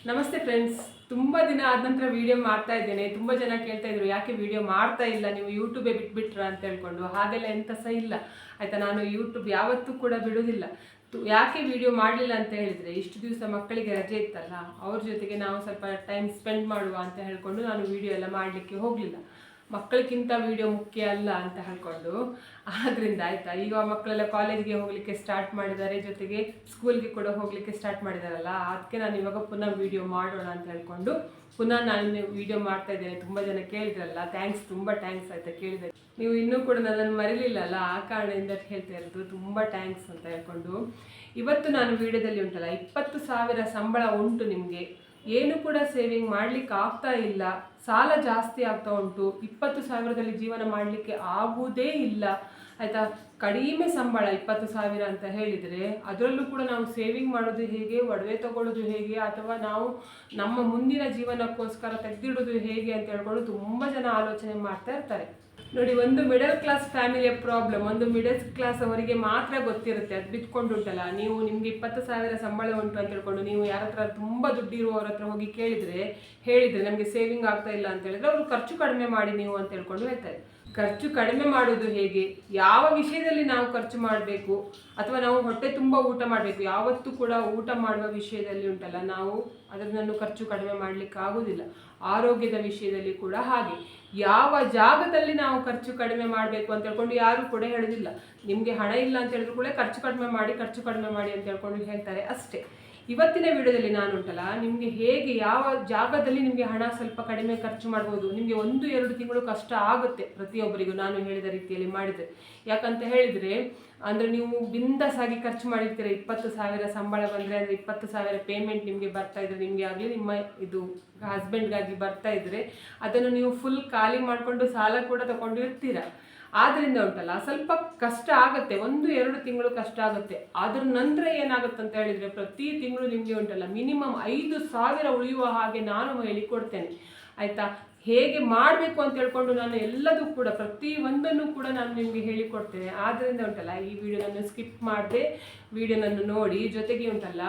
ನಮಸ್ತೆ ಫ್ರೆಂಡ್ಸ್, ತುಂಬ ದಿನ ಆದ ನಂತರ ವಿಡಿಯೋ ಮಾಡ್ತಾ ಇದ್ದೇನೆ. ತುಂಬ ಜನ ಕೇಳ್ತಾ ಇದ್ರು, ಯಾಕೆ ವಿಡಿಯೋ ಮಾಡ್ತಾ ಇಲ್ಲ ನೀವು, ಯೂಟ್ಯೂಬೇ ಬಿಟ್ಬಿಟ್ರಾ ಅಂತ ಹೇಳ್ಕೊಂಡು. ಹಾಗೆಲ್ಲ ಎಂತ ಸಹ ಇಲ್ಲ ಆಯಿತಾ. ನಾನು ಯೂಟ್ಯೂಬ್ ಯಾವತ್ತೂ ಕೂಡ ಬಿಡೋದಿಲ್ಲ. ಯಾಕೆ ವಿಡಿಯೋ ಮಾಡಲಿಲ್ಲ ಅಂತ ಹೇಳಿದರೆ, ಇಷ್ಟು ದಿವಸ ಮಕ್ಕಳಿಗೆ ರಜೆ ಇತ್ತಲ್ಲ, ಅವ್ರ ಜೊತೆಗೆ ನಾವು ಸ್ವಲ್ಪ ಟೈಮ್ ಸ್ಪೆಂಡ್ ಮಾಡುವ ಅಂತ ಹೇಳ್ಕೊಂಡು ನಾನು ವಿಡಿಯೋ ಎಲ್ಲ ಮಾಡಲಿಕ್ಕೆ ಹೋಗಲಿಲ್ಲ. ಮಕ್ಕಳಿಗಿಂತ ವಿಡಿಯೋ ಮುಖ್ಯ ಅಲ್ಲ ಅಂತ ಹೇಳ್ಕೊಂಡು. ಆದ್ದರಿಂದ ಆಯಿತಾ, ಈಗ ಮಕ್ಕಳೆಲ್ಲ ಕಾಲೇಜ್ಗೆ ಹೋಗಲಿಕ್ಕೆ ಸ್ಟಾರ್ಟ್ ಮಾಡಿದ್ದಾರೆ, ಜೊತೆಗೆ ಸ್ಕೂಲ್ಗೆ ಕೂಡ ಹೋಗಲಿಕ್ಕೆ ಸ್ಟಾರ್ಟ್ ಮಾಡಿದಾರಲ್ಲ, ಅದಕ್ಕೆ ನಾನು ಇವಾಗ ಪುನಃ ವಿಡಿಯೋ ಮಾಡೋಣ ಅಂತ ಹೇಳ್ಕೊಂಡು ಪುನಃ ನಾನು ವಿಡಿಯೋ ಮಾಡ್ತಾ ಇದ್ದೇನೆ. ತುಂಬ ಜನ ಕೇಳಿದ್ರಲ್ಲ, ಥ್ಯಾಂಕ್ಸ್, ತುಂಬ ಥ್ಯಾಂಕ್ಸ್ ಆಯಿತಾ ಕೇಳಿದೆ. ನೀವು ಇನ್ನೂ ಕೂಡ ನನ್ನನ್ನು ಮರಿಲಿಲ್ಲಲ್ಲ, ಆ ಕಾರಣದಿಂದ ಹೇಳ್ತಾ ಇರೋದು, ತುಂಬ ಥ್ಯಾಂಕ್ಸ್ ಅಂತ ಹೇಳ್ಕೊಂಡು. ಇವತ್ತು ನಾನು ವಿಡಿಯೋದಲ್ಲಿ ಉಂಟಲ್ಲ, 20,000 ಸಂಬಳ ಉಂಟು, ನಿಮಗೆ ಏನು ಕೂಡ ಸೇವಿಂಗ್ ಮಾಡಲಿಕ್ಕೆ ಆಗ್ತಾ ಇಲ್ಲ, ಸಾಲ ಜಾಸ್ತಿ ಆಗ್ತಾ ಉಂಟು, 20,000ದಲ್ಲಿ ಜೀವನ ಮಾಡಲಿಕ್ಕೆ ಆಗುವುದೇ ಇಲ್ಲ ಆಯಿತಾ. ಕಡಿಮೆ ಸಂಬಳ 20,000 ಅಂತ ಹೇಳಿದರೆ, ಅದರಲ್ಲೂ ಕೂಡ ನಾವು ಸೇವಿಂಗ್ ಮಾಡೋದು ಹೇಗೆ, ಒಡವೆ ತಗೊಳ್ಳೋದು ಹೇಗೆ, ಅಥವಾ ನಾವು ನಮ್ಮ ಮುಂದಿನ ಜೀವನಕ್ಕೋಸ್ಕರ ತೆಗೆದಿಡೋದು ಹೇಗೆ ಅಂತ ಹೇಳ್ಕೊಂಡು ತುಂಬ ಜನ ಆಲೋಚನೆ ಮಾಡ್ತಾ ಇರ್ತಾರೆ. ನೋಡಿ, ಒಂದು ಮಿಡಲ್ ಕ್ಲಾಸ್ ಫ್ಯಾಮಿಲಿಯ ಪ್ರಾಬ್ಲಮ್ ಒಂದು ಮಿಡಲ್ ಕ್ಲಾಸ್ ಅವರಿಗೆ ಮಾತ್ರ ಗೊತ್ತಿರುತ್ತೆ. ಅದು ಬಿಟ್ಕೊಂಡು ಉಂಟಲ್ಲ, ನೀವು ನಿಮಗೆ 20,000 ಸಂಬಳ ಉಂಟು ಅಂತ ಹೇಳ್ಕೊಂಡು ನೀವು ಯಾರ ಹತ್ರ ತುಂಬ ದುಡ್ಡು ಇರುವವ್ರ ಹತ್ರ ಹೋಗಿ ಹೇಳಿದರೆ ನಮಗೆ ಸೇವಿಂಗ್ ಆಗ್ತಾ ಇಲ್ಲ ಅಂತ ಹೇಳಿದ್ರೆ, ಅವರು ಖರ್ಚು ಕಡಿಮೆ ಮಾಡಿ ನೀವು ಅಂತ ಹೇಳ್ಕೊಂಡು ಹೇಳ್ತಾರೆ. ಖರ್ಚು ಕಡಿಮೆ ಮಾಡೋದು ಹೇಗೆ, ಯಾವ ವಿಷಯದಲ್ಲಿ ನಾವು ಖರ್ಚು ಮಾಡಬೇಕು, ಅಥವಾ ನಾವು ಹೊಟ್ಟೆ ತುಂಬ ಊಟ ಮಾಡಬೇಕು, ಯಾವತ್ತೂ ಕೂಡ ಊಟ ಮಾಡುವ ವಿಷಯದಲ್ಲಿ ಉಂಟಲ್ಲ, ನಾವು ಅದನ್ನು ಖರ್ಚು ಕಡಿಮೆ ಮಾಡಲಿಕ್ಕೆ ಆಗೋದಿಲ್ಲ. ಆರೋಗ್ಯದ ವಿಷಯದಲ್ಲಿ ಕೂಡ ಹಾಗೆ, ಯಾವ ಜಾಗದಲ್ಲಿ ನಾವು ಖರ್ಚು ಕಡಿಮೆ ಮಾಡಬೇಕು ಅಂತ ಹೇಳ್ಕೊಂಡು ಯಾರೂ ಕೂಡ ಹೇಳೋದಿಲ್ಲ. ನಿಮಗೆ ಹಣ ಇಲ್ಲ ಅಂತ ಹೇಳಿದ್ರು ಕೂಡ ಖರ್ಚು ಕಡಿಮೆ ಮಾಡಿ ಅಂತ ಹೇಳ್ಕೊಂಡು ಹೇಳ್ತಾರೆ ಅಷ್ಟೇ. ಇವತ್ತಿನ ವಿಡಿಯೋದಲ್ಲಿ ನಾನು ಉಂಟಲ್ಲ, ನಿಮಗೆ ಹೇಗೆ ಯಾವ ಜಾಗದಲ್ಲಿ ನಿಮಗೆ ಹಣ ಸ್ವಲ್ಪ ಕಡಿಮೆ ಖರ್ಚು ಮಾಡ್ಬೋದು, ನಿಮಗೆ 1-2 ತಿಂಗಳು ಕಷ್ಟ ಆಗುತ್ತೆ ಪ್ರತಿಯೊಬ್ಬರಿಗೂ ನಾನು ಹೇಳಿದ ರೀತಿಯಲ್ಲಿ ಮಾಡಿದರೆ. ಯಾಕಂತ ಹೇಳಿದರೆ, ಅಂದರೆ ನೀವು ಬಿಂದಾಸ್ ಆಗಿ ಖರ್ಚು ಮಾಡಿರ್ತೀರ. 20,000 ಸಂಬಳ ಬಂದರೆ, ಅಂದರೆ 20,000 ಪೇಮೆಂಟ್ ನಿಮಗೆ ಬರ್ತಾ ಇದ್ದರೆ, ನಿಮಗೆ ಆಗಲಿ ನಿಮ್ಮ ಇದು ಹಸ್ಬೆಂಡ್ಗಾಗಿ ಬರ್ತಾ ಇದ್ದರೆ, ಅದನ್ನು ನೀವು ಫುಲ್ ಖಾಲಿ ಮಾಡಿಕೊಂಡು ಸಾಲ ಕೂಡ ತಗೊಂಡು ಇರ್ತೀರ. ಆದ್ದರಿಂದ ಉಂಟಲ್ಲ, ಸ್ವಲ್ಪ ಕಷ್ಟ ಆಗುತ್ತೆ, 1-2 ತಿಂಗಳು ಕಷ್ಟ ಆಗುತ್ತೆ. ಅದ್ರ ನಂತರ ಏನಾಗುತ್ತೆ ಅಂತ ಹೇಳಿದರೆ, ಪ್ರತಿ ತಿಂಗಳು ನಿಮಗೆ ಉಂಟಲ್ಲ ಮಿನಿಮಮ್ 5,000 ಉಳಿಯುವ ಹಾಗೆ ನಾನು ಹೇಳಿಕೊಡ್ತೇನೆ ಆಯಿತಾ. ಹೇಗೆ ಮಾಡಬೇಕು ಅಂತ ಹೇಳ್ಕೊಂಡು ನಾನು ಎಲ್ಲದೂ ಕೂಡ ಪ್ರತಿಯೊಂದನ್ನು ಕೂಡ ನಾನು ನಿಮಗೆ ಹೇಳಿಕೊಡ್ತೇನೆ. ಆದ್ದರಿಂದ ಉಂಟಲ್ಲ, ಈ ವಿಡಿಯೋನನ್ನು ಸ್ಕಿಪ್ ಮಾಡದೆ ವಿಡಿಯೋನನ್ನು ನೋಡಿ. ಜೊತೆಗೆ ಉಂಟಲ್ಲ,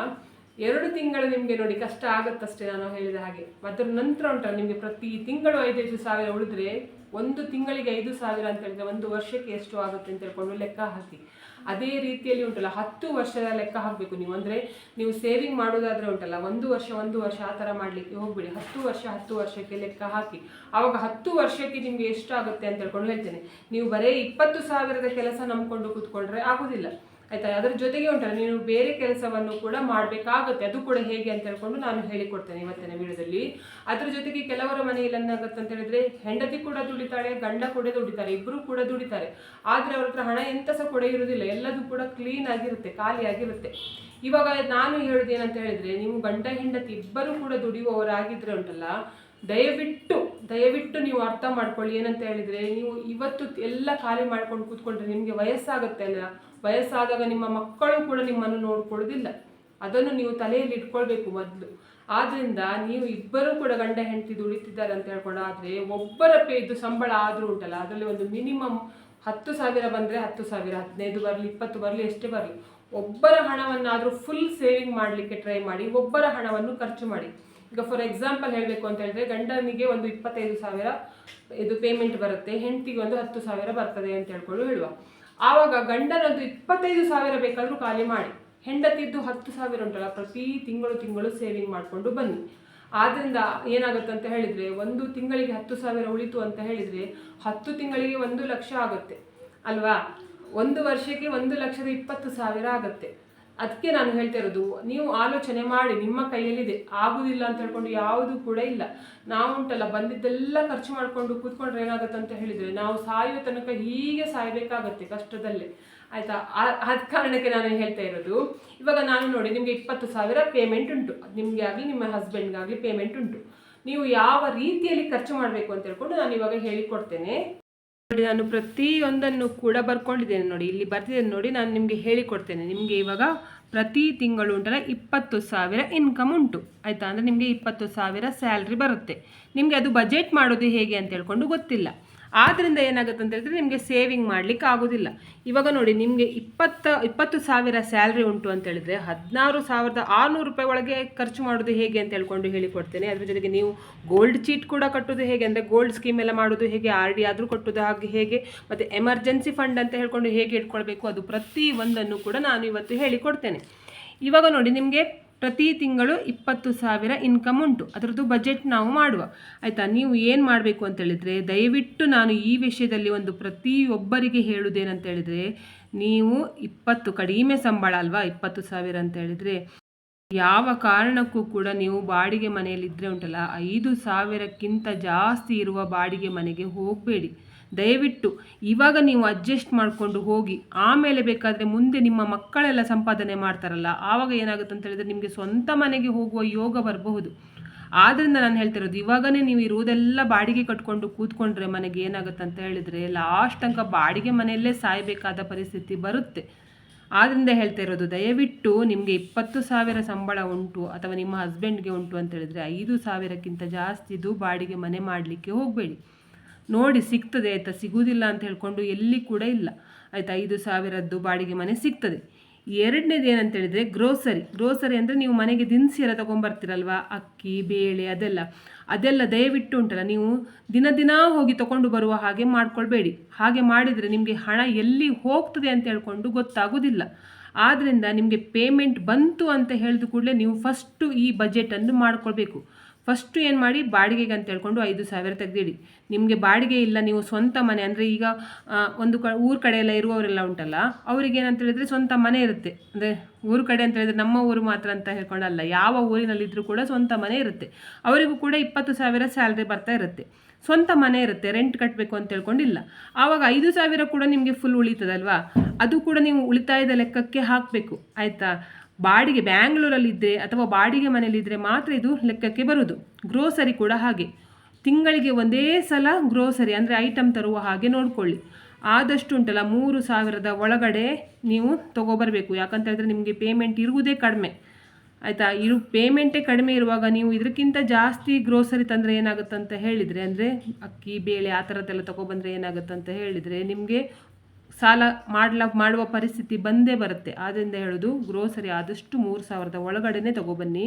2 ತಿಂಗಳು ನಿಮಗೆ ನೋಡಿ ಕಷ್ಟ ಆಗುತ್ತಷ್ಟೇ ನಾನು ಹೇಳಿದ ಹಾಗೆ. ಅದರ ನಂತರ ಉಂಟಲ್ಲ, ನಿಮಗೆ ಪ್ರತಿ ತಿಂಗಳು 5,000 ಉಳಿದ್ರೆ, 1 ತಿಂಗಳಿಗೆ 5,000 ಅಂತ ಹೇಳಿದ್ರೆ 1 ವರ್ಷಕ್ಕೆ ಎಷ್ಟು ಆಗುತ್ತೆ ಅಂತ ಹೇಳ್ಕೊಂಡು ಲೆಕ್ಕ ಹಾಕಿ. ಅದೇ ರೀತಿಯಲ್ಲಿ ಉಂಟಲ್ಲ, 10 ವರ್ಷದ ಲೆಕ್ಕ ಹಾಕಬೇಕು ನೀವು. ಅಂದರೆ ನೀವು ಸೇವಿಂಗ್ ಮಾಡೋದಾದರೆ ಉಂಟಲ್ಲ, 1 ವರ್ಷ ಆ ಥರ ಮಾಡಲಿಕ್ಕೆ ಹೋಗ್ಬಿಡಿ. 10 ವರ್ಷಕ್ಕೆ ಲೆಕ್ಕ ಹಾಕಿ. ಆವಾಗ 10 ವರ್ಷಕ್ಕೆ ನಿಮಗೆ ಎಷ್ಟಾಗುತ್ತೆ ಅಂತ ಹೇಳ್ಕೊಂಡು ಹೇಳ್ತೇನೆ. ನೀವು ಬರೀ 20,000 ಕೆಲಸ ನಂಬಿಕೊಂಡು ಕೂತ್ಕೊಂಡ್ರೆ ಆಗೋದಿಲ್ಲ ಆಯಿತಾ. ಅದರ ಜೊತೆಗೆ ಉಂಟಲ್ಲ, ನೀವು ಬೇರೆ ಕೆಲಸವನ್ನು ಕೂಡ ಮಾಡಬೇಕಾಗುತ್ತೆ. ಅದು ಕೂಡ ಹೇಗೆ ಅಂತ ಹೇಳ್ಕೊಂಡು ನಾನು ಹೇಳಿಕೊಡ್ತೇನೆ ಇವತ್ತಿನ ವಿಡಿಯೋದಲ್ಲಿ. ಅದ್ರ ಜೊತೆಗೆ ಕೆಲವರ ಮನೆಯಲ್ಲಿ ಏನಾಗುತ್ತೆ ಅಂತ ಹೇಳಿದ್ರೆ, ಹೆಂಡತಿ ಕೂಡ ದುಡಿತಾಳೆ, ಗಂಡ ಕೂಡ ದುಡಿತಾರೆ, ಇಬ್ಬರು ಕೂಡ ದುಡಿತಾರೆ. ಆದರೆ ಅವ್ರ ಹತ್ರ ಹಣ ಎಂತ ಸಹ ಕೂಡ ಇರೋದಿಲ್ಲ, ಎಲ್ಲದೂ ಕೂಡ ಕ್ಲೀನ್ ಆಗಿರುತ್ತೆ, ಖಾಲಿ ಆಗಿರುತ್ತೆ. ಇವಾಗ ನಾನು ಹೇಳೋದು ಏನಂತ ಹೇಳಿದ್ರೆ, ನೀವು ಗಂಡ ಹೆಂಡತಿ ಇಬ್ಬರು ಕೂಡ ದುಡಿಯುವವರಾಗಿದ್ರೆ ಉಂಟಲ್ಲ, ದಯವಿಟ್ಟು ನೀವು ಅರ್ಥ ಮಾಡ್ಕೊಳ್ಳಿ. ಏನಂತ ಹೇಳಿದರೆ, ನೀವು ಇವತ್ತು ಎಲ್ಲ ಖಾಲಿ ಮಾಡ್ಕೊಂಡು ಕೂತ್ಕೊಂಡ್ರೆ ನಿಮಗೆ ವಯಸ್ಸಾಗುತ್ತೆ ಅಲ್ಲ, ವಯಸ್ಸಾದಾಗ ನಿಮ್ಮ ಮಕ್ಕಳು ಕೂಡ ನಿಮ್ಮನ್ನು ನೋಡ್ಕೊಳ್ಳೋದಿಲ್ಲ. ಅದನ್ನು ನೀವು ತಲೆಯಲ್ಲಿ ಇಟ್ಕೊಳ್ಬೇಕು ಮೊದಲು. ಆದ್ದರಿಂದ ನೀವು ಇಬ್ಬರು ಕೂಡ ಗಂಡ ಹೆಂಡತಿ ದುಡಿತಿದ್ದಾರೆ ಅಂತ ಹೇಳ್ಕೊಂಡು, ಆದರೆ ಒಬ್ಬರ ಇದು ಸಂಬಳ ಆದರೂ ಉಂಟಲ್ಲ, ಅದರಲ್ಲಿ ಒಂದು ಮಿನಿಮಮ್ 10,000 ಬಂದರೆ 10,000, 15 ಬರಲಿ, 20 ಬರಲಿ, ಎಷ್ಟೇ ಬರಲಿ, ಒಬ್ಬರ ಹಣವನ್ನಾದರೂ ಫುಲ್ ಸೇವಿಂಗ್ ಮಾಡಲಿಕ್ಕೆ ಟ್ರೈ ಮಾಡಿ. ಒಬ್ಬರ ಹಣವನ್ನು ಖರ್ಚು ಮಾಡಿ. ಈಗ ಫಾರ್ ಎಕ್ಸಾಂಪಲ್ ಹೇಳಬೇಕು ಅಂತ ಹೇಳಿದ್ರೆ, ಗಂಡನಿಗೆ ಒಂದು 25,000 ಇದು ಪೇಮೆಂಟ್ ಬರುತ್ತೆ, ಹೆಂಡತಿಗೆ ಒಂದು 10,000 ಬರ್ತದೆ ಅಂತ ಹೇಳ್ಕೊಂಡು ಹೇಳುವ. ಆವಾಗ ಗಂಡನದ್ದು 25,000 ಬೇಕಾದರೂ ಖಾಲಿ ಮಾಡಿ, ಹೆಂಡತಿದ್ದು 10,000 ಉಂಟಲ್ಲ, ಪ್ರತಿ ತಿಂಗಳು ಸೇವಿಂಗ್ ಮಾಡಿಕೊಂಡು ಬನ್ನಿ. ಆದ್ದರಿಂದ ಏನಾಗುತ್ತೆ ಅಂತ ಹೇಳಿದರೆ, 1 ತಿಂಗಳಿಗೆ 10,000 ಉಳಿತು ಅಂತ ಹೇಳಿದರೆ, 10 ತಿಂಗಳಿಗೆ 1 ಲಕ್ಷ ಆಗುತ್ತೆ ಅಲ್ವಾ. 1 ವರ್ಷಕ್ಕೆ 1,20,000 ಆಗುತ್ತೆ. ಅದಕ್ಕೆ ನಾನು ಹೇಳ್ತಾ ಇರೋದು, ನೀವು ಆಲೋಚನೆ ಮಾಡಿ, ನಿಮ್ಮ ಕೈಯಲ್ಲಿದೆ. ಆಗುವುದಿಲ್ಲ ಅಂತ ಹೇಳ್ಕೊಂಡು ಯಾವುದೂ ಕೂಡ ಇಲ್ಲ. ನಾವು ಉಂಟಲ್ಲ, ಬಂದಿದ್ದೆಲ್ಲ ಖರ್ಚು ಮಾಡಿಕೊಂಡು ಕೂತ್ಕೊಂಡ್ರೆ ಏನಾಗುತ್ತೆ ಅಂತ ಹೇಳಿದರೆ, ನಾವು ಸಾಯುವ ತನಕ ಹೀಗೆ ಸಾಯಬೇಕಾಗತ್ತೆ ಕಷ್ಟದಲ್ಲೇ ಆಯಿತಾ. ಆದ ಕಾರಣಕ್ಕೆ ನಾನು ಹೇಳ್ತಾ ಇರೋದು. ಇವಾಗ ನಾನು ನೋಡಿ, ನಿಮಗೆ 20,000 ಪೇಮೆಂಟ್ ಉಂಟು, ನಿಮಗೆ ಆಗಲಿ ನಿಮ್ಮ ಹಸ್ಬೆಂಡ್ಗಾಗಲಿ ಪೇಮೆಂಟ್ ಉಂಟು. ನೀವು ಯಾವ ರೀತಿಯಲ್ಲಿ ಖರ್ಚು ಮಾಡಬೇಕು ಅಂತ ಹೇಳ್ಕೊಂಡು ನಾನು ಇವಾಗ ಹೇಳಿಕೊಡ್ತೇನೆ ನೋಡಿ. ನಾನು ಪ್ರತಿಯೊಂದನ್ನು ಕೂಡ ಬರ್ಕೊಂಡಿದ್ದೇನೆ ನೋಡಿ, ಇಲ್ಲಿ ಬರ್ತಿದ್ದೇನೆ ನೋಡಿ. ನಾನು ನಿಮಗೆ ಹೇಳಿಕೊಡ್ತೇನೆ. ನಿಮಗೆ ಇವಾಗ ಪ್ರತಿ ತಿಂಗಳು ಉಂಟಲ್ಲ 20,000 ಇನ್ಕಮ್ ಉಂಟು ಆಯಿತಾ. ಅಂದರೆ ನಿಮಗೆ 20,000 ಸ್ಯಾಲ್ರಿ ಬರುತ್ತೆ. ನಿಮಗೆ ಅದು ಬಜೆಟ್ ಮಾಡೋದು ಹೇಗೆ ಅಂತ ಹೇಳ್ಕೊಂಡು ಗೊತ್ತಿಲ್ಲ. ಆದ್ದರಿಂದ ಏನಾಗುತ್ತೆ ಅಂತ ಹೇಳಿದ್ರೆ ನಿಮಗೆ ಸೇವಿಂಗ್ ಮಾಡಲಿಕ್ಕೆ ಆಗೋದಿಲ್ಲ. ಇವಾಗ ನೋಡಿ, ನಿಮಗೆ 20,000 ಸ್ಯಾಲ್ರಿ ಉಂಟು ಅಂತ ಹೇಳಿದ್ರೆ 16,600 ರೂಪಾಯಿ ಒಳಗೆ ಖರ್ಚು ಮಾಡೋದು ಹೇಗೆ ಅಂತ ಹೇಳ್ಕೊಂಡು ಹೇಳಿಕೊಡ್ತೇನೆ. ಅದ್ರ ಜೊತೆಗೆ ನೀವು ಗೋಲ್ಡ್ ಚೀಟ್ ಕೂಡ ಕಟ್ಟೋದು ಹೇಗೆ ಅಂದರೆ ಗೋಲ್ಡ್ ಸ್ಕೀಮ್ ಎಲ್ಲ ಮಾಡೋದು ಹೇಗೆ, RD ಆದರೂ ಕಟ್ಟೋದು ಹಾಗೆ ಹೇಗೆ, ಮತ್ತು ಎಮರ್ಜೆನ್ಸಿ ಫಂಡ್ ಅಂತ ಹೇಳ್ಕೊಂಡು ಹೇಗೆ ಇಟ್ಕೊಳ್ಬೇಕು, ಅದು ಪ್ರತಿ ಒಂದನ್ನು ಕೂಡ ನಾನು ಇವತ್ತು ಹೇಳಿಕೊಡ್ತೇನೆ. ಇವಾಗ ನೋಡಿ, ನಿಮಗೆ ಪ್ರತಿ ತಿಂಗಳು 20,000 ಇನ್ಕಮ್ ಉಂಟು, ಅದರದ್ದು ಬಜೆಟ್ ನಾವು ಮಾಡುವ ಆಯಿತಾ. ನೀವು ಏನು ಮಾಡಬೇಕು ಅಂತೇಳಿದರೆ, ದಯವಿಟ್ಟು ನಾನು ಈ ವಿಷಯದಲ್ಲಿ ಒಂದು ಪ್ರತಿಯೊಬ್ಬರಿಗೆ ಹೇಳುವುದೇನಂತ ಹೇಳಿದರೆ, ನೀವು 20 ಕಡಿಮೆ ಸಂಬಳ ಅಲ್ವಾ 20,000 ಅಂತ ಹೇಳಿದರೆ, ಯಾವ ಕಾರಣಕ್ಕೂ ಕೂಡ ನೀವು ಬಾಡಿಗೆ ಮನೆಯಲ್ಲಿದ್ದರೆ ಉಂಟಲ್ಲ 5,000ಕ್ಕಿಂತ ಜಾಸ್ತಿ ಇರುವ ಬಾಡಿಗೆ ಮನೆಗೆ ಹೋಗಬೇಡಿ. ದಯವಿಟ್ಟು ಇವಾಗ ನೀವು ಅಡ್ಜಸ್ಟ್ ಮಾಡಿಕೊಂಡು ಹೋಗಿ, ಆಮೇಲೆ ಬೇಕಾದರೆ ಮುಂದೆ ನಿಮ್ಮ ಮಕ್ಕಳೆಲ್ಲ ಸಂಪಾದನೆ ಮಾಡ್ತಾರಲ್ಲ, ಆವಾಗ ಏನಾಗುತ್ತೆ ಅಂತ ಹೇಳಿದ್ರೆ ನಿಮಗೆ ಸ್ವಂತ ಮನೆಗೆ ಹೋಗುವ ಯೋಗ ಬರಬಹುದು. ಆದ್ದರಿಂದ ನಾನು ಹೇಳ್ತಿರೋದು, ಇವಾಗನೇ ನೀವು ಇರುವುದೆಲ್ಲ ಬಾಡಿಗೆ ಕಟ್ಕೊಂಡು ಕೂತ್ಕೊಂಡ್ರೆ ಮನೆಗೆ ಏನಾಗುತ್ತೆ ಅಂತ ಹೇಳಿದರೆ ಲಾಸ್ಟ್ ತನಕ ಬಾಡಿಗೆ ಮನೆಯಲ್ಲೇ ಸಾಯಬೇಕಾದ ಪರಿಸ್ಥಿತಿ ಬರುತ್ತೆ. ಆದ್ದರಿಂದ ಹೇಳ್ತಾ ಇರೋದು, ದಯವಿಟ್ಟು ನಿಮಗೆ 20,000 ಸಂಬಳ ಉಂಟು ಅಥವಾ ನಿಮ್ಮ ಹಸ್ಬೆಂಡ್ಗೆ ಉಂಟು ಅಂತ ಹೇಳಿದರೆ 5,000ಕ್ಕಿಂತ ಜಾಸ್ತಿದು ಬಾಡಿಗೆ ಮನೆ ಮಾಡಲಿಕ್ಕೆ ಹೋಗಬೇಡಿ. ನೋಡಿ ಸಿಗ್ತದೆ ಆಯಿತಾ, ಸಿಗುವುದಿಲ್ಲ ಅಂತ ಹೇಳ್ಕೊಂಡು ಎಲ್ಲಿ ಕೂಡ ಇಲ್ಲ ಆಯಿತಾ. 5,000ದ್ದು ಬಾಡಿಗೆ ಮನೆ ಸಿಗ್ತದೆ. ಎರಡನೇದು ಏನಂತ ಹೇಳಿದರೆ ಗ್ರೋಸರಿ ಅಂದರೆ ನೀವು ಮನೆಗೆ ದಿನಸಿ ಎಲ್ಲ ತೊಗೊಂಬರ್ತೀರಲ್ವ, ಅಕ್ಕಿ ಬೇಳೆ ಅದೆಲ್ಲ ದಯವಿಟ್ಟು ಉಂಟಲ್ಲ, ನೀವು ದಿನ ಹೋಗಿ ತೊಗೊಂಡು ಬರುವ ಹಾಗೆ ಮಾಡ್ಕೊಳ್ಬೇಡಿ. ಹಾಗೆ ಮಾಡಿದರೆ ನಿಮಗೆ ಹಣ ಎಲ್ಲಿ ಹೋಗ್ತದೆ ಅಂತ ಹೇಳ್ಕೊಂಡು ಗೊತ್ತಾಗೋದಿಲ್ಲ. ಆದ್ದರಿಂದ ನಿಮಗೆ ಪೇಮೆಂಟ್ ಬಂತು ಅಂತ ಹೇಳಿದ ಕೂಡಲೇ ನೀವು ಫಸ್ಟು ಈ ಬಜೆಟನ್ನು ಮಾಡ್ಕೊಳ್ಬೇಕು. ಫಸ್ಟು ಏನು ಮಾಡಿ, ಬಾಡಿಗೆಗೆ ಅಂತ ಹೇಳ್ಕೊಂಡು 5,000 ತೆಗೆದಿಡಿ. ನಿಮಗೆ ಬಾಡಿಗೆ ಇಲ್ಲ, ನೀವು ಸ್ವಂತ ಮನೆ ಅಂದರೆ ಈಗ ಊರ ಕಡೆ ಎಲ್ಲ ಇರುವವರೆಲ್ಲ ಉಂಟಲ್ಲ, ಅವ್ರಿಗೆ ಏನಂತ ಹೇಳಿದರೆ ಸ್ವಂತ ಮನೆ ಇರುತ್ತೆ. ಅಂದರೆ ಊರ ಕಡೆ ಅಂತ ಹೇಳಿದರೆ ನಮ್ಮ ಊರು ಮಾತ್ರ ಅಂತ ಹೇಳ್ಕೊಂಡಲ್ಲ, ಯಾವ ಊರಿನಲ್ಲಿದ್ದರೂ ಕೂಡ ಸ್ವಂತ ಮನೆ ಇರುತ್ತೆ. ಅವರಿಗೂ ಕೂಡ 20,000 ಸ್ಯಾಲ್ರಿ ಬರ್ತಾ ಇರುತ್ತೆ, ಸ್ವಂತ ಮನೆ ಇರುತ್ತೆ, ರೆಂಟ್ ಕಟ್ಟಬೇಕು ಅಂತ ಹೇಳ್ಕೊಂಡಿಲ್ಲ. ಆವಾಗ 5,000 ಕೂಡ ನಿಮಗೆ ಫುಲ್ ಉಳಿತದಲ್ವಾ, ಅದು ಕೂಡ ನೀವು ಉಳಿತಾಯದ ಲೆಕ್ಕಕ್ಕೆ ಹಾಕಬೇಕು ಆಯಿತಾ. ಬಾಡಿಗೆ ಬ್ಯಾಂಗ್ಳೂರಲ್ಲಿದ್ದರೆ ಅಥವಾ ಬಾಡಿಗೆ ಮನೆಯಲ್ಲಿದ್ದರೆ ಮಾತ್ರ ಇದು ಲೆಕ್ಕಕ್ಕೆ ಬರೋದು. ಗ್ರೋಸರಿ ಕೂಡ ಹಾಗೆ, ತಿಂಗಳಿಗೆ ಒಂದೇ ಸಲ ಗ್ರೋಸರಿ ಅಂದರೆ ಐಟಮ್ ತರುವ ಹಾಗೆ ನೋಡಿಕೊಳ್ಳಿ. ಆದಷ್ಟು ಉಂಟಲ್ಲ 3,000 ಒಳಗಡೆ ನೀವು ತೊಗೊಬರಬೇಕು. ಯಾಕಂತ ಹೇಳಿದ್ರೆ ನಿಮಗೆ ಪೇಮೆಂಟ್ ಇರುವುದೇ ಕಡಿಮೆ ಆಯಿತಾ. ಪೇಮೆಂಟೇ ಕಡಿಮೆ ಇರುವಾಗ ನೀವು ಇದಕ್ಕಿಂತ ಜಾಸ್ತಿ ಗ್ರೋಸರಿ ತಂದರೆ ಏನಾಗುತ್ತಂತ ಹೇಳಿದರೆ, ಅಂದರೆ ಅಕ್ಕಿ ಬೇಳೆ ಆ ಥರದ್ದೆಲ್ಲ ತೊಗೊಬಂದರೆ ಏನಾಗುತ್ತಂತ ಹೇಳಿದರೆ ನಿಮಗೆ ಸಾಲ ಮಾಡುವ ಪರಿಸ್ಥಿತಿ ಬಂದೇ ಬರುತ್ತೆ. ಆದ್ದರಿಂದ ಹೇಳೋದು, ಗ್ರೋಸರಿ ಆದಷ್ಟು 3,000 ಒಳಗಡೆ ತೊಗೊಬನ್ನಿ.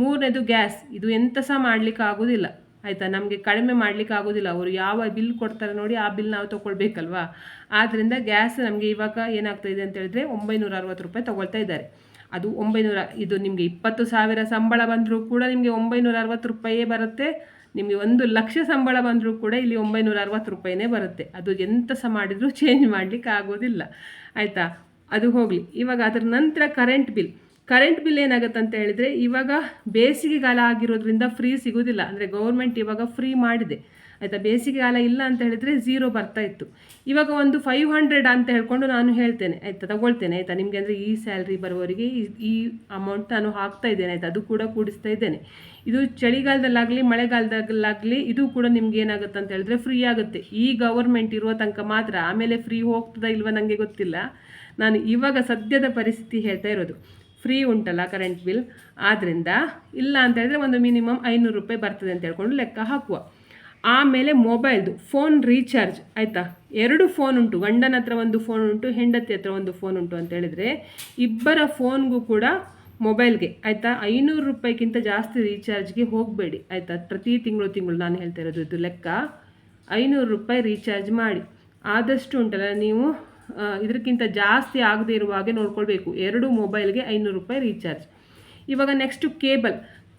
ಮೂರನೇದು ಗ್ಯಾಸ್, ಇದು ಎಂತ ಸಹ ಮಾಡಲಿಕ್ಕೆ ಆಗೋದಿಲ್ಲ ಆಯಿತಾ. ನಮಗೆ ಕಡಿಮೆ ಮಾಡಲಿಕ್ಕೆ ಆಗೋದಿಲ್ಲ, ಅವರು ಯಾವ ಬಿಲ್ ಕೊಡ್ತಾರೆ ನೋಡಿ ಆ ಬಿಲ್ ನಾವು ತೊಗೊಳ್ಬೇಕಲ್ವಾ. ಆದ್ದರಿಂದ ಗ್ಯಾಸ್ ನಮಗೆ ಇವಾಗ ಏನಾಗ್ತಾಯಿದೆ ಅಂತ ಹೇಳಿದ್ರೆ 960 ರೂಪಾಯಿ ತೊಗೊಳ್ತಾ ಇದ್ದಾರೆ. ಅದು 900, ಇದು ನಿಮಗೆ 20,000 ಸಂಬಳ ಬಂದರೂ ಕೂಡ ನಿಮಗೆ 960 ರೂಪಾಯೇ ಬರುತ್ತೆ. ನಿಮಗೆ 1,00,000 ಸಂಬಳ ಬಂದರೂ ಕೂಡ ಇಲ್ಲಿ 960 ರೂಪಾಯಿನೇ ಬರುತ್ತೆ. ಅದು ಎಂತ ಸಹ ಮಾಡಿದರೂ ಚೇಂಜ್ ಮಾಡಲಿಕ್ಕೆ ಆಗೋದಿಲ್ಲ ಆಯಿತಾ. ಅದು ಹೋಗಲಿ. ಇವಾಗ ಅದರ ನಂತರ ಕರೆಂಟ್ ಬಿಲ್ ಏನಾಗುತ್ತೆ ಅಂತ ಹೇಳಿದರೆ, ಇವಾಗ ಬೇಸಿಗೆಗಾಲ ಆಗಿರೋದ್ರಿಂದ ಫ್ರೀ ಸಿಗೋದಿಲ್ಲ. ಅಂದರೆ ಗೌರ್ಮೆಂಟ್ ಇವಾಗ ಫ್ರೀ ಮಾಡಿದೆ ಆಯಿತಾ. ಬೇಸಿಗೆಗಾಲ ಇಲ್ಲ ಅಂತ ಹೇಳಿದರೆ 0 ಬರ್ತಾ ಇತ್ತು. ಇವಾಗ ಒಂದು 500 ಅಂತ ಹೇಳ್ಕೊಂಡು ನಾನು ಹೇಳ್ತೇನೆ ಆಯಿತಾ, ತಗೊಳ್ತೇನೆ ಆಯಿತಾ. ನಿಮಗೆ ಅಂದರೆ ಈ ಸ್ಯಾಲ್ರಿ ಬರುವವರಿಗೆ ಈ ಅಮೌಂಟ್ ನಾನು ಹಾಕ್ತಾ ಇದ್ದೇನೆ ಆಯಿತಾ, ಅದು ಕೂಡ ಕೂಡಿಸ್ತಾ ಇದ್ದೇನೆ. ಇದು ಚಳಿಗಾಲದಲ್ಲಾಗಲಿ ಮಳೆಗಾಲದಲ್ಲಾಗಲಿ ಇದು ಕೂಡ ನಿಮ್ಗೆ ಏನಾಗುತ್ತೆ ಅಂತ ಹೇಳಿದ್ರೆ ಫ್ರೀ ಆಗುತ್ತೆ. ಈ ಗವರ್ಮೆಂಟ್ ಇರುವ ತನಕ ಮಾತ್ರ, ಆಮೇಲೆ ಫ್ರೀ ಹೋಗ್ತದಾ ಇಲ್ವ ನನಗೆ ಗೊತ್ತಿಲ್ಲ. ನಾನು ಇವಾಗ ಸದ್ಯದ ಪರಿಸ್ಥಿತಿ ಹೇಳ್ತಾ ಇರೋದು. ಫ್ರೀ ಉಂಟಲ್ಲ ಕರೆಂಟ್ ಬಿಲ್, ಆದ್ದರಿಂದ ಇಲ್ಲ ಅಂತ ಹೇಳಿದ್ರೆ ಒಂದು ಮಿನಿಮಮ್ 500 ರೂಪಾಯಿ ಬರ್ತದೆ ಅಂತ ಹೇಳ್ಕೊಂಡು ಲೆಕ್ಕ ಹಾಕುವ. ಆಮೇಲೆ ಮೊಬೈಲ್ದು ಫೋನ್ ರೀಚಾರ್ಜ್ ಆಯಿತಾ. 2 ಫೋನ್ ಉಂಟು, ಗಂಡನ ಹತ್ರ ಒಂದು ಫೋನ್ ಉಂಟು, ಹೆಂಡತಿ ಹತ್ರ ಒಂದು ಫೋನ್ ಉಂಟು ಅಂತ ಹೇಳಿದರೆ ಇಬ್ಬರ ಫೋನ್ಗೂ ಕೂಡ ಮೊಬೈಲ್ಗೆ ಆಯಿತಾ 500 ರೂಪಾಯಿಗಿಂತ ಜಾಸ್ತಿ ರೀಚಾರ್ಜ್ಗೆ ಹೋಗಬೇಡಿ ಆಯಿತಾ. ಪ್ರತಿ ತಿಂಗಳು ನಾನು ಹೇಳ್ತಾ ಇರೋದು ಇದು ಲೆಕ್ಕ. 500 ರೂಪಾಯಿ ರೀಚಾರ್ಜ್ ಮಾಡಿ. ಆದಷ್ಟು ಉಂಟಲ್ಲ ನೀವು ಇದಕ್ಕಿಂತ ಜಾಸ್ತಿ ಆಗದೆ ಇರುವ ಹಾಗೆ ನೋಡ್ಕೊಳ್ಬೇಕು. 2 ಮೊಬೈಲ್ಗೆ 500 ರೂಪಾಯಿ ರೀಚಾರ್ಜ್. ಇವಾಗ ನೆಕ್ಸ್ಟು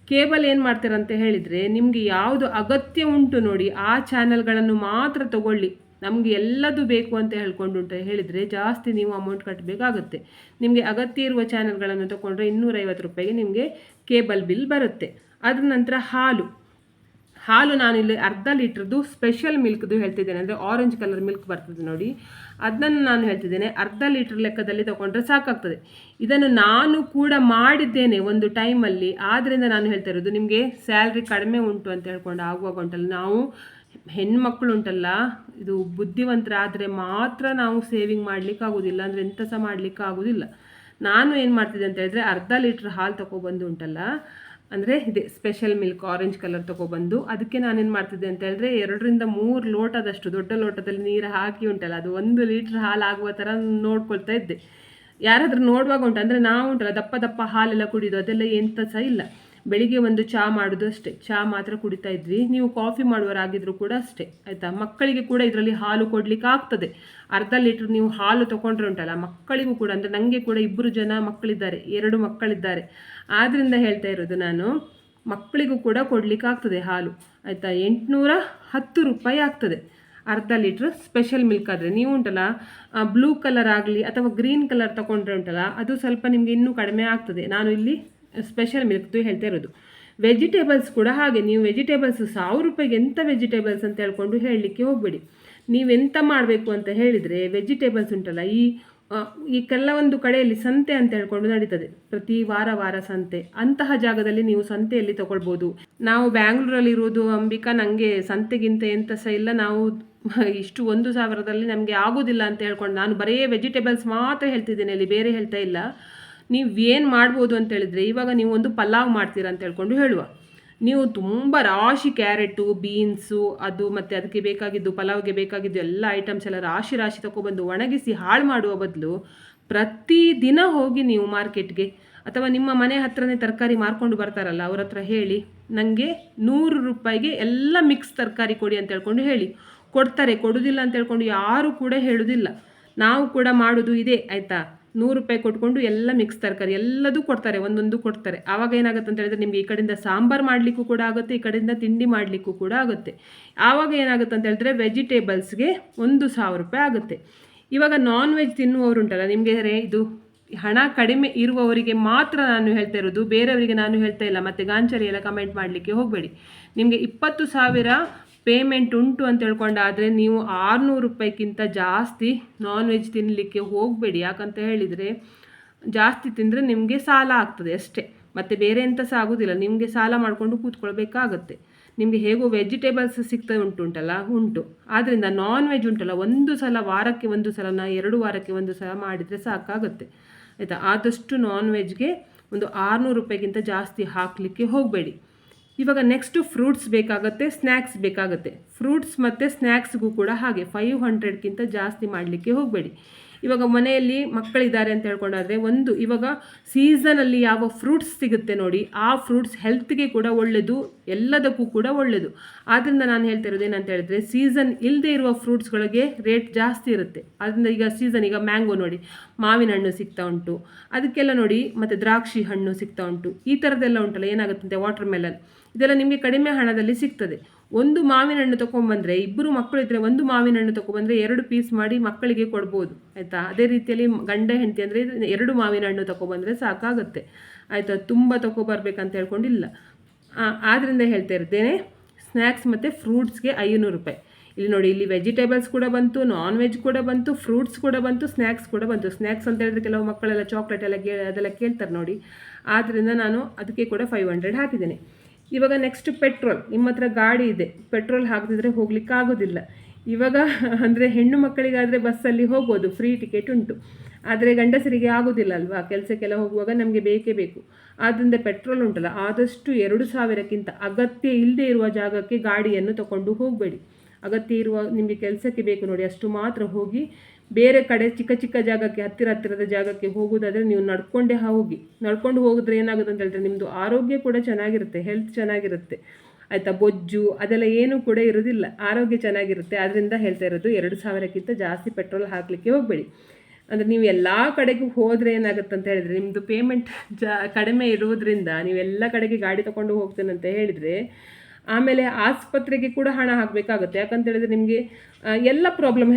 ಕೇಬಲ್ ಏನು ಮಾಡ್ತೀರಂತ ಹೇಳಿದರೆ, ನಿಮಗೆ ಯಾವುದು ಅಗತ್ಯ ಉಂಟು ನೋಡಿ ಆ ಚಾನಲ್ಗಳನ್ನು ಮಾತ್ರ ತಗೊಳ್ಳಿ. ನಮಗೆ ಎಲ್ಲದು ಬೇಕು ಅಂತ ಹೇಳ್ಕೊಂಡು ಹೇಳಿದರೆ ಜಾಸ್ತಿ ನೀವು ಅಮೌಂಟ್ ಕಟ್ಟಬೇಕಾಗುತ್ತೆ. ನಿಮಗೆ ಅಗತ್ಯ ಇರುವ ಚಾನಲ್ಗಳನ್ನು ತೊಗೊಂಡ್ರೆ 250 ರೂಪಾಯಿಗೆ ನಿಮಗೆ ಕೇಬಲ್ ಬಿಲ್ ಬರುತ್ತೆ. ಅದರ ನಂತರ ಹಾಲು ನಾನಿಲ್ಲಿ 1/2 ಲೀಟ್ರದ್ದು ಸ್ಪೆಷಲ್ ಮಿಲ್ಕ್ದು ಹೇಳ್ತಿದ್ದೇನೆ. ಅಂದರೆ ಆರೆಂಜ್ ಕಲರ್ ಮಿಲ್ಕ್ ಬರ್ತದೆ ನೋಡಿ, ಅದನ್ನು ನಾನು ಹೇಳ್ತಿದ್ದೇನೆ. 1/2 ಲೀಟ್ರ್ ಲೆಕ್ಕದಲ್ಲಿ ತೊಗೊಂಡ್ರೆ ಸಾಕಾಗ್ತದೆ. ಇದನ್ನು ನಾನು ಕೂಡ ಮಾಡಿದ್ದೇನೆ ಒಂದು ಟೈಮಲ್ಲಿ. ಆದ್ದರಿಂದ ನಾನು ಹೇಳ್ತಾ ಇರೋದು, ನಿಮಗೆ ಸ್ಯಾಲ್ರಿ ಕಡಿಮೆ ಉಂಟು ಅಂತ ಹೇಳ್ಕೊಂಡು ಆಗುವಾಗ ಉಂಟಲ್ಲ, ನಾವು ಹೆಣ್ಮಕ್ಳು ಉಂಟಲ್ಲ, ಇದು ಬುದ್ಧಿವಂತರಾದರೆ ಮಾತ್ರ ನಾವು ಸೇವಿಂಗ್ ಮಾಡಲಿಕ್ಕೆ ಆಗೋದಿಲ್ಲ, ಅಂದರೆ ಎಂಥ ಸಹ ಮಾಡಲಿಕ್ಕೆ ಆಗೋದಿಲ್ಲ. ನಾನು ಏನು ಮಾಡ್ತಿದ್ದೆ ಅಂತ ಹೇಳಿದ್ರೆ 1/2 ಲೀಟ್ರ್ ಹಾಲು ತೊಗೊಬಂದು ಉಂಟಲ್ಲ, ಅಂದರೆ ಇದೆ ಸ್ಪೆಷಲ್ ಮಿಲ್ಕ್ ಆರೆಂಜ್ ಕಲರ್ ತೊಗೊಬಂದು ಅದಕ್ಕೆ ನಾನೇನು ಮಾಡ್ತಿದ್ದೆ ಅಂತ ಹೇಳಿದ್ರೆ 2-3 ಲೋಟದಷ್ಟು ದೊಡ್ಡ ಲೋಟದಲ್ಲಿ ನೀರು ಹಾಕಿ ಉಂಟಲ್ಲ, ಅದು 1 ಲೀಟ್ರ್ ಹಾಲು ಆಗುವ ಥರ ನೋಡ್ಕೊಳ್ತಾ ಇದ್ದೆ. ಯಾರಾದರೂ ನೋಡುವಾಗ ಅಂದರೆ ನಾವು ಉಂಟಲ್ಲ ದಪ್ಪ ದಪ್ಪ ಹಾಲೆಲ್ಲ ಕುಡಿಯೋದು ಅದೆಲ್ಲ ಎಂತ ಸಹ ಇಲ್ಲ. ಬೆಳಿಗ್ಗೆ ಒಂದು ಚಹಾ ಮಾಡೋದು ಅಷ್ಟೇ, ಚಹಾ ಮಾತ್ರ ಕುಡಿತಾ ಇದ್ವಿ. ನೀವು ಕಾಫಿ ಮಾಡುವವರಾಗಿದ್ದರೂ ಕೂಡ ಅಷ್ಟೇ ಆಯಿತಾ. ಮಕ್ಕಳಿಗೆ ಕೂಡ ಇದರಲ್ಲಿ ಹಾಲು ಕೊಡಲಿಕ್ಕೆ ಆಗ್ತದೆ. ಅರ್ಧ ಲೀಟ್ರ್ ನೀವು ಹಾಲು ತೊಗೊಂಡ್ರೆ ಉಂಟಲ್ಲ, ಮಕ್ಕಳಿಗೂ ಕೂಡ ಅಂದರೆ ನನಗೆ ಕೂಡ 2 ಜನ ಮಕ್ಕಳಿದ್ದಾರೆ, 2 ಮಕ್ಕಳಿದ್ದಾರೆ. ಆದ್ದರಿಂದ ಹೇಳ್ತಾ ಇರೋದು ನಾನು, ಮಕ್ಕಳಿಗೂ ಕೂಡ ಕೊಡಲಿಕ್ಕೆ ಆಗ್ತದೆ ಹಾಲು ಆಯಿತಾ. 810 ರೂಪಾಯಿ ಆಗ್ತದೆ ಅರ್ಧ ಲೀಟ್ರ್ ಸ್ಪೆಷಲ್ ಮಿಲ್ಕ್ ಆದರೆ. ನೀವು ಉಂಟಲ್ಲ ಬ್ಲೂ ಕಲರ್ ಆಗಲಿ ಅಥವಾ ಗ್ರೀನ್ ಕಲರ್ ತೊಗೊಂಡ್ರೆ ಉಂಟಲ್ಲ, ಅದು ಸ್ವಲ್ಪ ನಿಮಗೆ ಇನ್ನೂ ಕಡಿಮೆ ಆಗ್ತದೆ. ನಾನು ಇಲ್ಲಿ ಸ್ಪೆಷಲ್ ಮಿಲ್ಕ್ದು ಹೇಳ್ತಾ ಇರೋದು. ವೆಜಿಟೇಬಲ್ಸ್ ಕೂಡ ಹಾಗೆ, ನೀವು ವೆಜಿಟೇಬಲ್ಸ್ 1000 ರೂಪಾಯಿಗೆ ಎಂಥ ವೆಜಿಟೇಬಲ್ಸ್ ಅಂತ ಹೇಳ್ಕೊಂಡು ಹೇಳಲಿಕ್ಕೆ ಹೋಗಬೇಡಿ. ನೀವೆಂತ ಮಾಡಬೇಕು ಅಂತ ಹೇಳಿದರೆ ವೆಜಿಟೇಬಲ್ಸ್ ಉಂಟಲ್ಲ, ಈ ಕೆಲವೊಂದು ಕಡೆಯಲ್ಲಿ ಸಂತೆ ಅಂತ ಹೇಳ್ಕೊಂಡು ನಡೀತದೆ, ಪ್ರತಿ ವಾರ ಸಂತೆ. ಅಂತಹ ಜಾಗದಲ್ಲಿ ನೀವು ಸಂತೆಯಲ್ಲಿ ತೊಗೊಳ್ಬೋದು. ನಾವು ಬ್ಯಾಂಗ್ಳೂರಲ್ಲಿ ಇರೋದು ಅಂಬಿಕಾ, ನನಗೆ ಸಂತೆಗಿಂತ ಎಂತ ಸಹ ಇಲ್ಲ. ನಾವು ಇಷ್ಟು 1000ದಲ್ಲಿ ನಮಗೆ ಆಗೋದಿಲ್ಲ ಅಂತ ಹೇಳ್ಕೊಂಡು ನಾನು ಬರೀ ವೆಜಿಟೇಬಲ್ಸ್ ಮಾತ್ರ ಹೇಳ್ತಿದ್ದೇನೆ, ಅಲ್ಲಿ ಬೇರೆ ಹೇಳ್ತಾ ಇಲ್ಲ. ನೀವು ಏನು ಮಾಡ್ಬೋದು ಅಂತ ಹೇಳಿದರೆ, ಇವಾಗ ನೀವು ಒಂದು ಪಲಾವ್ ಮಾಡ್ತೀರಾ ಅಂತ ಹೇಳ್ಕೊಂಡು ಹೇಳುವ, ನೀವು ತುಂಬ ರಾಶಿ ಕ್ಯಾರೆಟು, ಬೀನ್ಸು, ಅದು ಮತ್ತು ಅದಕ್ಕೆ ಬೇಕಾಗಿದ್ದು ಪಲಾವ್ಗೆ ಬೇಕಾಗಿದ್ದು ಎಲ್ಲ ಐಟಮ್ಸ್ ಎಲ್ಲ ರಾಶಿ ತೊಗೊಬಂದು ಒಣಗಿಸಿ ಹಾಳು ಮಾಡುವ ಬದಲು ಪ್ರತಿದಿನ ಹೋಗಿ ನೀವು ಮಾರ್ಕೆಟ್ಗೆ ಅಥವಾ ನಿಮ್ಮ ಮನೆ ಹತ್ರನೇ ತರಕಾರಿ ಮಾರ್ಕೊಂಡು ಬರ್ತಾರಲ್ಲ ಅವ್ರ ಹತ್ರ ಹೇಳಿ, ನನಗೆ 100 ರೂಪಾಯಿಗೆ ಎಲ್ಲ ಮಿಕ್ಸ್ ತರಕಾರಿ ಕೊಡಿ ಅಂತ ಹೇಳ್ಕೊಂಡು ಹೇಳಿ, ಕೊಡ್ತಾರೆ. ಕೊಡೋದಿಲ್ಲ ಅಂತ ಹೇಳ್ಕೊಂಡು ಯಾರೂ ಕೂಡ ಹೇಳೋದಿಲ್ಲ. ನಾವು ಕೂಡ ಮಾಡೋದು ಇದೆ ಆಯಿತಾ. 100 ರೂಪಾಯಿ ಕೊಟ್ಕೊಂಡು ಎಲ್ಲ ಮಿಕ್ಸ್ ತರಕಾರಿ ಎಲ್ಲದೂ ಕೊಡ್ತಾರೆ, ಒಂದೊಂದು ಕೊಡ್ತಾರೆ. ಆವಾಗ ಏನಾಗುತ್ತೆ ಅಂತ ಹೇಳಿದ್ರೆ ನಿಮಗೆ ಈ ಕಡೆಯಿಂದ ಸಾಂಬಾರು ಮಾಡಲಿಕ್ಕೂ ಕೂಡ ಆಗುತ್ತೆ, ಈ ಕಡೆಯಿಂದ ತಿಂಡಿ ಮಾಡಲಿಕ್ಕೂ ಕೂಡ ಆಗುತ್ತೆ. ಆವಾಗ ಏನಾಗುತ್ತೆ ಅಂತ ಹೇಳಿದ್ರೆ ವೆಜಿಟೇಬಲ್ಸ್ಗೆ 1000 ರೂಪಾಯಿ ಆಗುತ್ತೆ. ಇವಾಗ ನಾನ್ ವೆಜ್ ತಿನ್ನುವವರುಂಟಲ್ಲ, ನಿಮಗೆ ಇದು ಹಣ ಕಡಿಮೆ ಇರುವವರಿಗೆ ಮಾತ್ರ ನಾನು ಹೇಳ್ತಾ ಇರೋದು, ಬೇರೆಯವರಿಗೆ ನಾನು ಹೇಳ್ತಾ ಇಲ್ಲ. ಮತ್ತು ಗಾಂಚರಿ ಎಲ್ಲ ಕಮೆಂಟ್ ಮಾಡಲಿಕ್ಕೆ ಹೋಗಬೇಡಿ. ನಿಮಗೆ 20,000 ಪೇಮೆಂಟ್ ಉಂಟು ಅಂತ ಹೇಳ್ಕೊಂಡಾದರೆ ನೀವು 600 ರೂಪಾಯಿಗಿಂತ ಜಾಸ್ತಿ ನಾನ್ ವೆಜ್ ತಿನ್ನಲಿಕ್ಕೆ ಹೋಗಬೇಡಿ. ಯಾಕಂತ ಹೇಳಿದರೆ ಜಾಸ್ತಿ ತಿಂದರೆ ನಿಮಗೆ ಸಾಲ ಆಗ್ತದೆ ಅಷ್ಟೇ, ಮತ್ತು ಬೇರೆ ಎಂಥ ಸಹ ಆಗೋದಿಲ್ಲ. ನಿಮಗೆ ಸಾಲ ಮಾಡಿಕೊಂಡು ಕೂತ್ಕೊಳ್ಬೇಕಾಗತ್ತೆ. ನಿಮಗೆ ಹೇಗೋ ವೆಜಿಟೇಬಲ್ಸ್ ಸಿಗ್ತಾ ಉಂಟು. ಆದ್ದರಿಂದ ನಾನ್ ವೆಜ್ ಉಂಟಲ್ಲ, ವಾರಕ್ಕೆ 1 ಸಲ 2 ವಾರಕ್ಕೆ 1 ಸಲ ಮಾಡಿದರೆ ಸಾಕಾಗುತ್ತೆ ಆಯಿತಾ. ಆದಷ್ಟು ನಾನ್ ವೆಜ್ಗೆ ಒಂದು 600 ರೂಪಾಯಿಗಿಂತ ಜಾಸ್ತಿ ಹಾಕಲಿಕ್ಕೆ ಹೋಗಬೇಡಿ. ಇವಾಗ ನೆಕ್ಸ್ಟು ಫ್ರೂಟ್ಸ್ ಬೇಕಾಗುತ್ತೆ, ಸ್ನ್ಯಾಕ್ಸ್ ಬೇಕಾಗುತ್ತೆ. ಫ್ರೂಟ್ಸ್ ಮತ್ತು ಸ್ನ್ಯಾಕ್ಸ್ಗೂ ಕೂಡ ಹಾಗೆ 500ಕ್ಕಿಂತ ಜಾಸ್ತಿ ಮಾಡಲಿಕ್ಕೆ ಹೋಗಬೇಡಿ. ಇವಾಗ ಮನೆಯಲ್ಲಿ ಮಕ್ಕಳಿದ್ದಾರೆ ಅಂತ ಹೇಳ್ಕೊಂಡಾದರೆ ಇವಾಗ ಸೀಸನಲ್ಲಿ ಯಾವ ಫ್ರೂಟ್ಸ್ ಸಿಗುತ್ತೆ ನೋಡಿ, ಆ ಫ್ರೂಟ್ಸ್ ಹೆಲ್ತ್ಗೆ ಕೂಡ ಒಳ್ಳೆಯದು, ಎಲ್ಲದಕ್ಕೂ ಕೂಡ ಒಳ್ಳೆಯದು. ಆದ್ದರಿಂದ ನಾನು ಹೇಳ್ತಾ ಇರೋದು ಏನಂತ ಹೇಳಿದ್ರೆ, ಸೀಸನ್ ಇಲ್ಲದೆ ಇರುವ ಫ್ರೂಟ್ಸ್ಗಳಿಗೆ ರೇಟ್ ಜಾಸ್ತಿ ಇರುತ್ತೆ. ಅದರಿಂದ ಈಗ ಮ್ಯಾಂಗೋ ನೋಡಿ, ಮಾವಿನ ಹಣ್ಣು ಸಿಗ್ತಾ ಉಂಟು, ಅದಕ್ಕೆಲ್ಲ ನೋಡಿ, ಮತ್ತು ದ್ರಾಕ್ಷಿ ಹಣ್ಣು ಸಿಗ್ತಾ ಉಂಟು. ಈ ಥರದ್ದೆಲ್ಲ ಉಂಟಲ್ಲ, ಏನಾಗುತ್ತಂತೆ ವಾಟರ್ ಮೆಲನ್, ಇದೆಲ್ಲ ನಿಮಗೆ ಕಡಿಮೆ ಹಣದಲ್ಲಿ ಸಿಗ್ತದೆ. ಒಂದು ಮಾವಿನ ಹಣ್ಣು ತೊಗೊಂಬಂದರೆ, 2 ಮಕ್ಕಳು ಇದ್ದರೆ ಒಂದು ಮಾವಿನ ಹಣ್ಣು ತೊಗೊಂಬಂದರೆ 2 ಪೀಸ್ ಮಾಡಿ ಮಕ್ಕಳಿಗೆ ಕೊಡ್ಬೋದು ಆಯಿತಾ. ಅದೇ ರೀತಿಯಲ್ಲಿ ಗಂಡ ಹೆಂಡತಿ ಅಂದರೆ 2 ಮಾವಿನ ಹಣ್ಣು ತೊಗೊಬಂದರೆ ಸಾಕಾಗುತ್ತೆ ಆಯಿತಾ. ತುಂಬ ತೊಗೊಬರ್ಬೇಕಂತ ಹೇಳ್ಕೊಂಡಿಲ್ಲ. ಆದ್ದರಿಂದ ಹೇಳ್ತಾ ಇರ್ತೇನೆ, ಸ್ನ್ಯಾಕ್ಸ್ ಮತ್ತು ಫ್ರೂಟ್ಸ್ಗೆ 500 ರೂಪಾಯಿ. ಇಲ್ಲಿ ನೋಡಿ, ಇಲ್ಲಿ ವೆಜಿಟೇಬಲ್ಸ್ ಕೂಡ ಬಂತು, ನಾನ್ ವೆಜ್ ಕೂಡ ಬಂತು, ಫ್ರೂಟ್ಸ್ ಕೂಡ ಬಂತು, ಸ್ನ್ಯಾಕ್ಸ್ ಕೂಡ ಬಂತು. ಸ್ನ್ಯಾಕ್ಸ್ ಅಂತ ಹೇಳಿದ್ರೆ ಕೆಲವು ಮಕ್ಕಳೆಲ್ಲ ಚಾಕ್ಲೇಟ್ ಎಲ್ಲ ಅದೆಲ್ಲ ಕೇಳ್ತಾರೆ ನೋಡಿ, ಆದ್ದರಿಂದ ನಾನು ಅದಕ್ಕೆ ಕೂಡ 500 ಹಾಕಿದ್ದೇನೆ. ಇವಾಗ ನೆಕ್ಸ್ಟ್ ಪೆಟ್ರೋಲ್. ನಿಮ್ಮ ಹತ್ರ ಗಾಡಿ ಇದೆ, ಪೆಟ್ರೋಲ್ ಹಾಕದಿದ್ರೆ ಹೋಗ್ಲಿಕ್ಕೆ ಆಗೋದಿಲ್ಲ. ಇವಾಗ ಅಂದರೆ ಹೆಣ್ಣು ಮಕ್ಕಳಿಗಾದರೆ ಬಸ್ಸಲ್ಲಿ ಹೋಗ್ಬೋದು, ಫ್ರೀ ಟಿಕೆಟ್ ಉಂಟು. ಆದರೆ ಗಂಡಸರಿಗೆ ಆಗೋದಿಲ್ಲ ಅಲ್ವಾ, ಕೆಲಸಕ್ಕೆಲ್ಲ ಹೋಗುವಾಗ ನಮಗೆ ಬೇಕೇ ಬೇಕು. ಆದ್ದರಿಂದ ಪೆಟ್ರೋಲ್ ಉಂಟಲ್ಲ, ಆದಷ್ಟು 2000ಕ್ಕಿಂತ ಅಗತ್ಯ ಇಲ್ಲದೆ ಇರುವ ಜಾಗಕ್ಕೆ ಗಾಡಿಯನ್ನು ತಗೊಂಡು ಹೋಗಬೇಡಿ. ಅಗತ್ಯ ಇರುವ ನಿಮಗೆ ಕೆಲಸಕ್ಕೆ ಬೇಕು ನೋಡಿ, ಅಷ್ಟು ಮಾತ್ರ ಹೋಗಿ. ಬೇರೆ ಕಡೆ ಚಿಕ್ಕ ಜಾಗಕ್ಕೆ, ಹತ್ತಿರದ ಜಾಗಕ್ಕೆ ಹೋಗೋದಾದರೆ ನೀವು ನಡ್ಕೊಂಡು ಹೋಗಿದ್ರೆ ಏನಾಗುತ್ತೆ ಅಂತ ಹೇಳಿದ್ರೆ ನಿಮ್ಮದು ಆರೋಗ್ಯ ಕೂಡ ಚೆನ್ನಾಗಿರುತ್ತೆ, ಹೆಲ್ತ್ ಚೆನ್ನಾಗಿರುತ್ತೆ ಆಯಿತಾ. ಬೊಜ್ಜು ಅದೆಲ್ಲ ಏನೂ ಕೂಡ ಇರೋದಿಲ್ಲ, ಆರೋಗ್ಯ ಚೆನ್ನಾಗಿರುತ್ತೆ. ಆದ್ದರಿಂದ ಹೇಳ್ತಾ ಇರೋದು, 2000ಕ್ಕಿಂತ ಜಾಸ್ತಿ ಪೆಟ್ರೋಲ್ ಹಾಕಲಿಕ್ಕೆ ಹೋಗಬೇಡಿ. ಅಂದರೆ ನೀವು ಎಲ್ಲ ಕಡೆಗೂ ಹೋದರೆ ಏನಾಗುತ್ತೆ ಅಂತ ಹೇಳಿದರೆ, ನಿಮ್ಮದು ಪೇಮೆಂಟ್ ಕಡಿಮೆ ಇರುವುದರಿಂದ ನೀವೆಲ್ಲ ಕಡೆಗೆ ಗಾಡಿ ತೊಗೊಂಡು ಹೋಗ್ತೇನೆ ಅಂತ ಹೇಳಿದರೆ ಆಮೇಲೆ ಆಸ್ಪತ್ರೆಗೆ ಕೂಡ ಹಣ ಹಾಕಬೇಕಾಗುತ್ತೆ. ಯಾಕಂತ ಹೇಳಿದ್ರೆ ನಿಮಗೆ ಎಲ್ಲ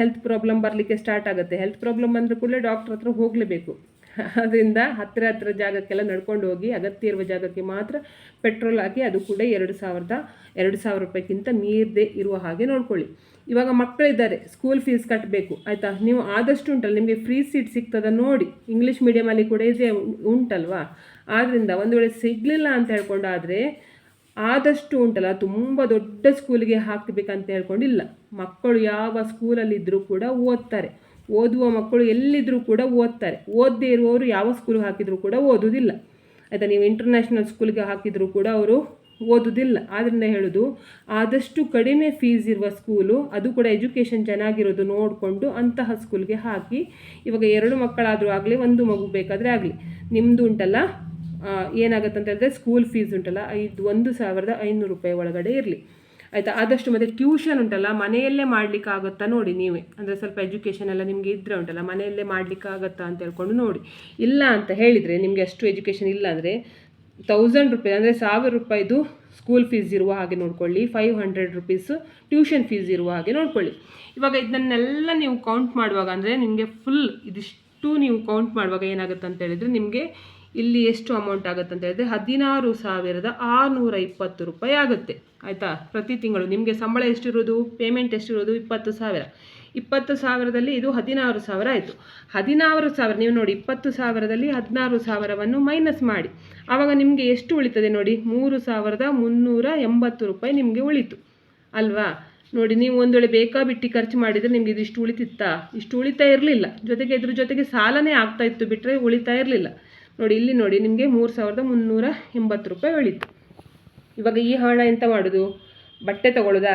ಹೆಲ್ತ್ ಪ್ರಾಬ್ಲಮ್ ಬರಲಿಕ್ಕೆ ಸ್ಟಾರ್ಟ್ ಆಗುತ್ತೆ. ಹೆಲ್ತ್ ಪ್ರಾಬ್ಲಮ್ ಬಂದರೂ ಕೂಡ ಡಾಕ್ಟ್ರ್ ಹತ್ರ ಹೋಗಲೇಬೇಕು. ಅದರಿಂದ ಹತ್ತಿರ ಜಾಗಕ್ಕೆಲ್ಲ ನಡ್ಕೊಂಡು ಹೋಗಿ, ಅಗತ್ಯ ಇರುವ ಜಾಗಕ್ಕೆ ಮಾತ್ರ ಪೆಟ್ರೋಲ್ ಹಾಕಿ, ಅದು ಕೂಡ 2,000 ರೂಪಾಯಿಗಿಂತ ಮೀರದೆ ಇರುವ ಹಾಗೆ ನೋಡ್ಕೊಳ್ಳಿ. ಇವಾಗ ಮಕ್ಕಳಿದ್ದಾರೆ, ಸ್ಕೂಲ್ ಫೀಸ್ ಕಟ್ಟಬೇಕು ಆಯಿತಾ. ನೀವು ಆದಷ್ಟು ಉಂಟಲ್ಲ, ನಿಮಗೆ ಫ್ರೀ ಸೀಟ್ ಸಿಗ್ತದ ನೋಡಿ, ಇಂಗ್ಲೀಷ್ ಮೀಡಿಯಮಲ್ಲಿ ಕೂಡ ಇದೆ ಉಂಟಲ್ವಾ. ಆದ್ದರಿಂದ ಒಂದು ವೇಳೆ ಸಿಗಲಿಲ್ಲ ಅಂತ ಹೇಳ್ಕೊಂಡಾದರೆ ಆದಷ್ಟು ಉಂಟಲ್ಲ, ತುಂಬ ದೊಡ್ಡ ಸ್ಕೂಲಿಗೆ ಹಾಕಬೇಕಂತ ಹೇಳ್ಕೊಂಡಿಲ್ಲ. ಮಕ್ಕಳು ಯಾವ ಸ್ಕೂಲಲ್ಲಿದ್ದರೂ ಕೂಡ ಓದ್ತಾರೆ, ಓದುವ ಮಕ್ಕಳು ಎಲ್ಲಿದ್ದರೂ ಕೂಡ ಓದ್ತಾರೆ. ಓದದೇ ಇರುವವರು ಯಾವ ಸ್ಕೂಲಿಗೆ ಹಾಕಿದರೂ ಕೂಡ ಓದೋದಿಲ್ಲ. ಆಯಿತಾ. ನೀವು ಇಂಟರ್ನ್ಯಾಷನಲ್ ಸ್ಕೂಲ್ಗೆ ಹಾಕಿದರೂ ಕೂಡ ಅವರು ಓದೋದಿಲ್ಲ. ಆದ್ದರಿಂದ ಹೇಳೋದು ಆದಷ್ಟು ಕಡಿಮೆ ಫೀಸ್ ಇರುವ ಸ್ಕೂಲು, ಅದು ಕೂಡ ಎಜುಕೇಷನ್ ಚೆನ್ನಾಗಿರೋದು ನೋಡಿಕೊಂಡು ಅಂತಹ ಸ್ಕೂಲ್ಗೆ ಹಾಕಿ. ಇವಾಗ 2 ಮಕ್ಕಳಾದರೂ ಆಗಲಿ, 1 ಮಗು ಬೇಕಾದರೆ ಆಗಲಿ, ನಿಮ್ಮದು ಉಂಟಲ್ಲ ಏನಾಗುತ್ತೆ ಅಂತ ಹೇಳಿದ್ರೆ ಸ್ಕೂಲ್ ಫೀಸ್ ಉಂಟಲ್ಲ 1,500 ರೂಪಾಯಿ ಒಳಗಡೆ ಇರಲಿ, ಆಯಿತಾ. ಆದಷ್ಟು ಮತ್ತು ಟ್ಯೂಷನ್ ಉಂಟಲ್ಲ ಮನೆಯಲ್ಲೇ ಮಾಡಲಿಕ್ಕಾಗುತ್ತಾ ನೋಡಿ ನೀವೇ, ಅಂದರೆ ಸ್ವಲ್ಪ ಎಜುಕೇಷನ್ ಎಲ್ಲ ನಿಮಗೆ ಇದ್ದರೆ ಉಂಟಲ್ಲ ಮನೆಯಲ್ಲೇ ಮಾಡಲಿಕ್ಕಾಗತ್ತಾ ಅಂತ ಹೇಳ್ಕೊಂಡು ನೋಡಿ. ಇಲ್ಲ ಅಂತ ಹೇಳಿದರೆ ನಿಮಗೆ ಅಷ್ಟು ಎಜುಕೇಷನ್ ಇಲ್ಲ ಅಂದರೆ 1000 ರೂಪಾಯಿ ಅಂದರೆ 1000 ರೂಪಾಯಿದು ಸ್ಕೂಲ್ ಫೀಸ್ ಇರುವ ಹಾಗೆ ನೋಡ್ಕೊಳ್ಳಿ, 500 ರುಪೀಸು ಟ್ಯೂಷನ್ ಫೀಸ್ ಇರುವ ಹಾಗೆ ನೋಡ್ಕೊಳ್ಳಿ. ಇವಾಗ ಇದನ್ನೆಲ್ಲ ನೀವು ಕೌಂಟ್ ಮಾಡುವಾಗ ಅಂದರೆ ನಿಮಗೆ ಫುಲ್ ಇದಿಷ್ಟು ನೀವು ಕೌಂಟ್ ಮಾಡುವಾಗ ಏನಾಗುತ್ತೆ ಅಂತ ಹೇಳಿದರೆ ನಿಮಗೆ ಇಲ್ಲಿ ಎಷ್ಟು ಅಮೌಂಟ್ ಆಗುತ್ತೆ ಅಂತ ಹೇಳಿದ್ರೆ 16,620 ರೂಪಾಯಿ ಆಗುತ್ತೆ, ಆಯಿತಾ. ಪ್ರತಿ ತಿಂಗಳು ನಿಮಗೆ ಸಂಬಳ ಎಷ್ಟಿರೋದು, ಪೇಮೆಂಟ್ ಎಷ್ಟಿರೋದು 20,000. 20,000ದಲ್ಲಿ ಇದು 16,000 ಆಯಿತು. 16,000 ನೀವು ನೋಡಿ, 20,000ದಲ್ಲಿ 16,000ವನ್ನು ಮೈನಸ್ ಮಾಡಿ, ಆವಾಗ ನಿಮಗೆ ಎಷ್ಟು ಉಳಿತದೆ ನೋಡಿ, 3,380 ರೂಪಾಯಿ ನಿಮಗೆ ಉಳಿತು ಅಲ್ವಾ. ನೋಡಿ, ನೀವು ಒಂದು ವೇಳೆ ಬೇಕಾಬಿಟ್ಟು ಖರ್ಚು ಮಾಡಿದರೆ ನಿಮಗೆ ಇದು ಇಷ್ಟು ಉಳಿತಿತ್ತಾ? ಇಷ್ಟು ಉಳಿತಾ ಇರಲಿಲ್ಲ. ಜೊತೆಗೆ ಇದ್ರ ಜೊತೆಗೆ ಸಾಲನೇ ಆಗ್ತಾ ಇತ್ತು ಬಿಟ್ಟರೆ ಉಳಿತಾ ಇರಲಿಲ್ಲ. ನೋಡಿ ಇಲ್ಲಿ ನೋಡಿ, ನಿಮಗೆ 3,380 ರೂಪಾಯಿ ಉಳಿತು. ಇವಾಗ ಈ ಹಣ ಎಂತ ಮಾಡೋದು? ಬಟ್ಟೆ ತಗೊಳ್ಳೋದಾ?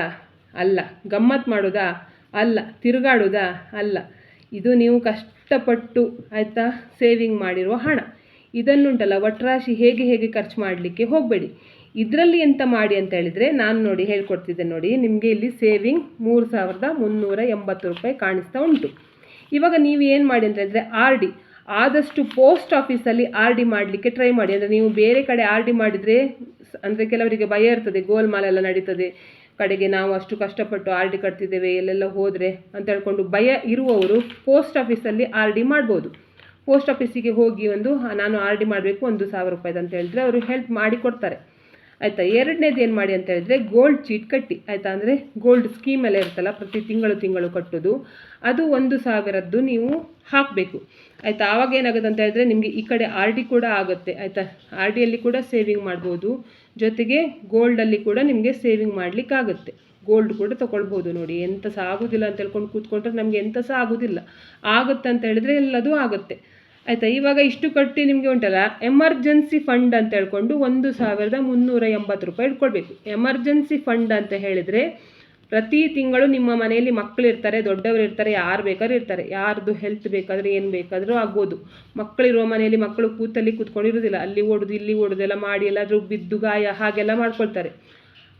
ಅಲ್ಲ. ಗಮ್ಮತ್ತು ಮಾಡೋದಾ? ಅಲ್ಲ. ತಿರುಗಾಡೋದಾ? ಅಲ್ಲ. ಇದು ನೀವು ಕಷ್ಟಪಟ್ಟು ಆಯಿತಾ ಸೇವಿಂಗ್ ಮಾಡಿರುವ ಹಣ. ಇದನ್ನುಂಟಲ್ಲ ಒಟ್ರಾಶಿ ಹೇಗೆ ಖರ್ಚು ಮಾಡಲಿಕ್ಕೆ ಹೋಗಬೇಡಿ. ಇದರಲ್ಲಿ ಎಂತ ಮಾಡಿ ಅಂತ ಹೇಳಿದರೆ ನಾನು ನೋಡಿ ಹೇಳ್ಕೊಡ್ತಿದ್ದೆ ನೋಡಿ, ನಿಮಗೆ ಇಲ್ಲಿ ಸೇವಿಂಗ್ 3,380 ರೂಪಾಯಿ ಕಾಣಿಸ್ತಾ ಉಂಟು. ಇವಾಗ ನೀವು ಏನು ಮಾಡಿ ಅಂತ ಹೇಳಿದ್ರೆ RD ಆದಷ್ಟು ಪೋಸ್ಟ್ ಆಫೀಸಲ್ಲಿ RD ಮಾಡಲಿಕ್ಕೆ ಟ್ರೈ ಮಾಡಿ. ಅಂದರೆ ನೀವು ಬೇರೆ ಕಡೆ RD ಮಾಡಿದರೆ ಅಂದರೆ ಕೆಲವರಿಗೆ ಭಯ ಇರ್ತದೆ, ಗೋಲ್ಮಾಲೆಲ್ಲ ನಡೀತದೆ, ಕಡೆಗೆ ನಾವು ಅಷ್ಟು ಕಷ್ಟಪಟ್ಟು RD ಕಟ್ತಿದ್ದೇವೆ ಎಲ್ಲೆಲ್ಲ ಹೋದರೆ ಅಂತ ಹೇಳ್ಕೊಂಡು ಭಯ ಇರುವವರು ಪೋಸ್ಟ್ ಆಫೀಸಲ್ಲಿ RD ಮಾಡ್ಬೋದು. ಪೋಸ್ಟ್ ಆಫೀಸಿಗೆ ಹೋಗಿ ನಾನು RD ಮಾಡಬೇಕು 1,000 ರೂಪಾಯಿದು ಅಂತ ಹೇಳಿದ್ರೆ ಅವರು ಹೆಲ್ಪ್ ಮಾಡಿ ಕೊಡ್ತಾರೆ, ಆಯಿತಾ. ಎರಡನೇದು ಏನು ಮಾಡಿ ಅಂತ ಹೇಳಿದ್ರೆ ಗೋಲ್ಡ್ ಚೀಟ್ ಕಟ್ಟಿ, ಆಯಿತಾ. ಅಂದರೆ ಗೋಲ್ಡ್ ಸ್ಕೀಮ್ ಎಲ್ಲ ಇರ್ತಲ್ಲ, ಪ್ರತಿ ತಿಂಗಳು ಕಟ್ಟೋದು, ಅದು 1,000ದ್ದು ನೀವು ಹಾಕಬೇಕು, ಆಯಿತಾ. ಆವಾಗ ಏನಾಗುತ್ತೆ ಅಂತ ಹೇಳಿದ್ರೆ ನಿಮಗೆ ಈ ಕಡೆ RD ಕೂಡ ಆಗುತ್ತೆ, ಆಯಿತಾ. RDಯಲ್ಲಿ ಕೂಡ ಸೇವಿಂಗ್ ಮಾಡ್ಬೋದು, ಜೊತೆಗೆ ಗೋಲ್ಡಲ್ಲಿ ಕೂಡ ನಿಮಗೆ ಸೇವಿಂಗ್ ಮಾಡಲಿಕ್ಕಾಗುತ್ತೆ. ಗೋಲ್ಡ್ ಕೂಡ ತೊಗೊಳ್ಬೋದು. ನೋಡಿ, ಎಂತ ಸಹ ಆಗೋದಿಲ್ಲ ಅಂತ ಹೇಳ್ಕೊಂಡು ಕೂತ್ಕೊಂಡ್ರೆ ನಮಗೆ ಎಂತ ಸಹ ಆಗೋದಿಲ್ಲ, ಆಗುತ್ತೆ ಅಂತ ಹೇಳಿದ್ರೆ ಎಲ್ಲದೂ ಆಗುತ್ತೆ, ಆಯಿತಾ. ಇವಾಗ ಇಷ್ಟು ಕಟ್ಟಿ ನಿಮಗೆ ಉಂಟಲ್ಲ ಎಮರ್ಜೆನ್ಸಿ ಫಂಡ್ ಅಂತ ಹೇಳ್ಕೊಂಡು 1,380 ರೂಪಾಯಿ ಇಟ್ಕೊಳ್ಬೇಕು. ಎಮರ್ಜೆನ್ಸಿ ಫಂಡ್ ಅಂತ ಹೇಳಿದರೆ ಪ್ರತಿ ತಿಂಗಳು ನಿಮ್ಮ ಮನೆಯಲ್ಲಿ ಮಕ್ಕಳು ಇರ್ತಾರೆ, ದೊಡ್ಡವರು ಇರ್ತಾರೆ, ಯಾರು ಬೇಕಾದ್ರೂ ಇರ್ತಾರೆ, ಯಾರ್ದು ಹೆಲ್ತ್ ಬೇಕಾದರೆ ಏನು ಬೇಕಾದರೂ ಆಗ್ಬೋದು. ಮಕ್ಕಳಿರುವ ಮನೆಯಲ್ಲಿ ಮಕ್ಕಳು ಕೂತ್ಕೊಂಡಿರೋದಿಲ್ಲ, ಅಲ್ಲಿ ಓಡೋದು ಇಲ್ಲಿ ಓಡೋದೆಲ್ಲ ಮಾಡಿ ಎಲ್ಲಾದರೂ ಬಿದ್ದು ಗಾಯ ಹಾಗೆಲ್ಲ ಮಾಡ್ಕೊಳ್ತಾರೆ.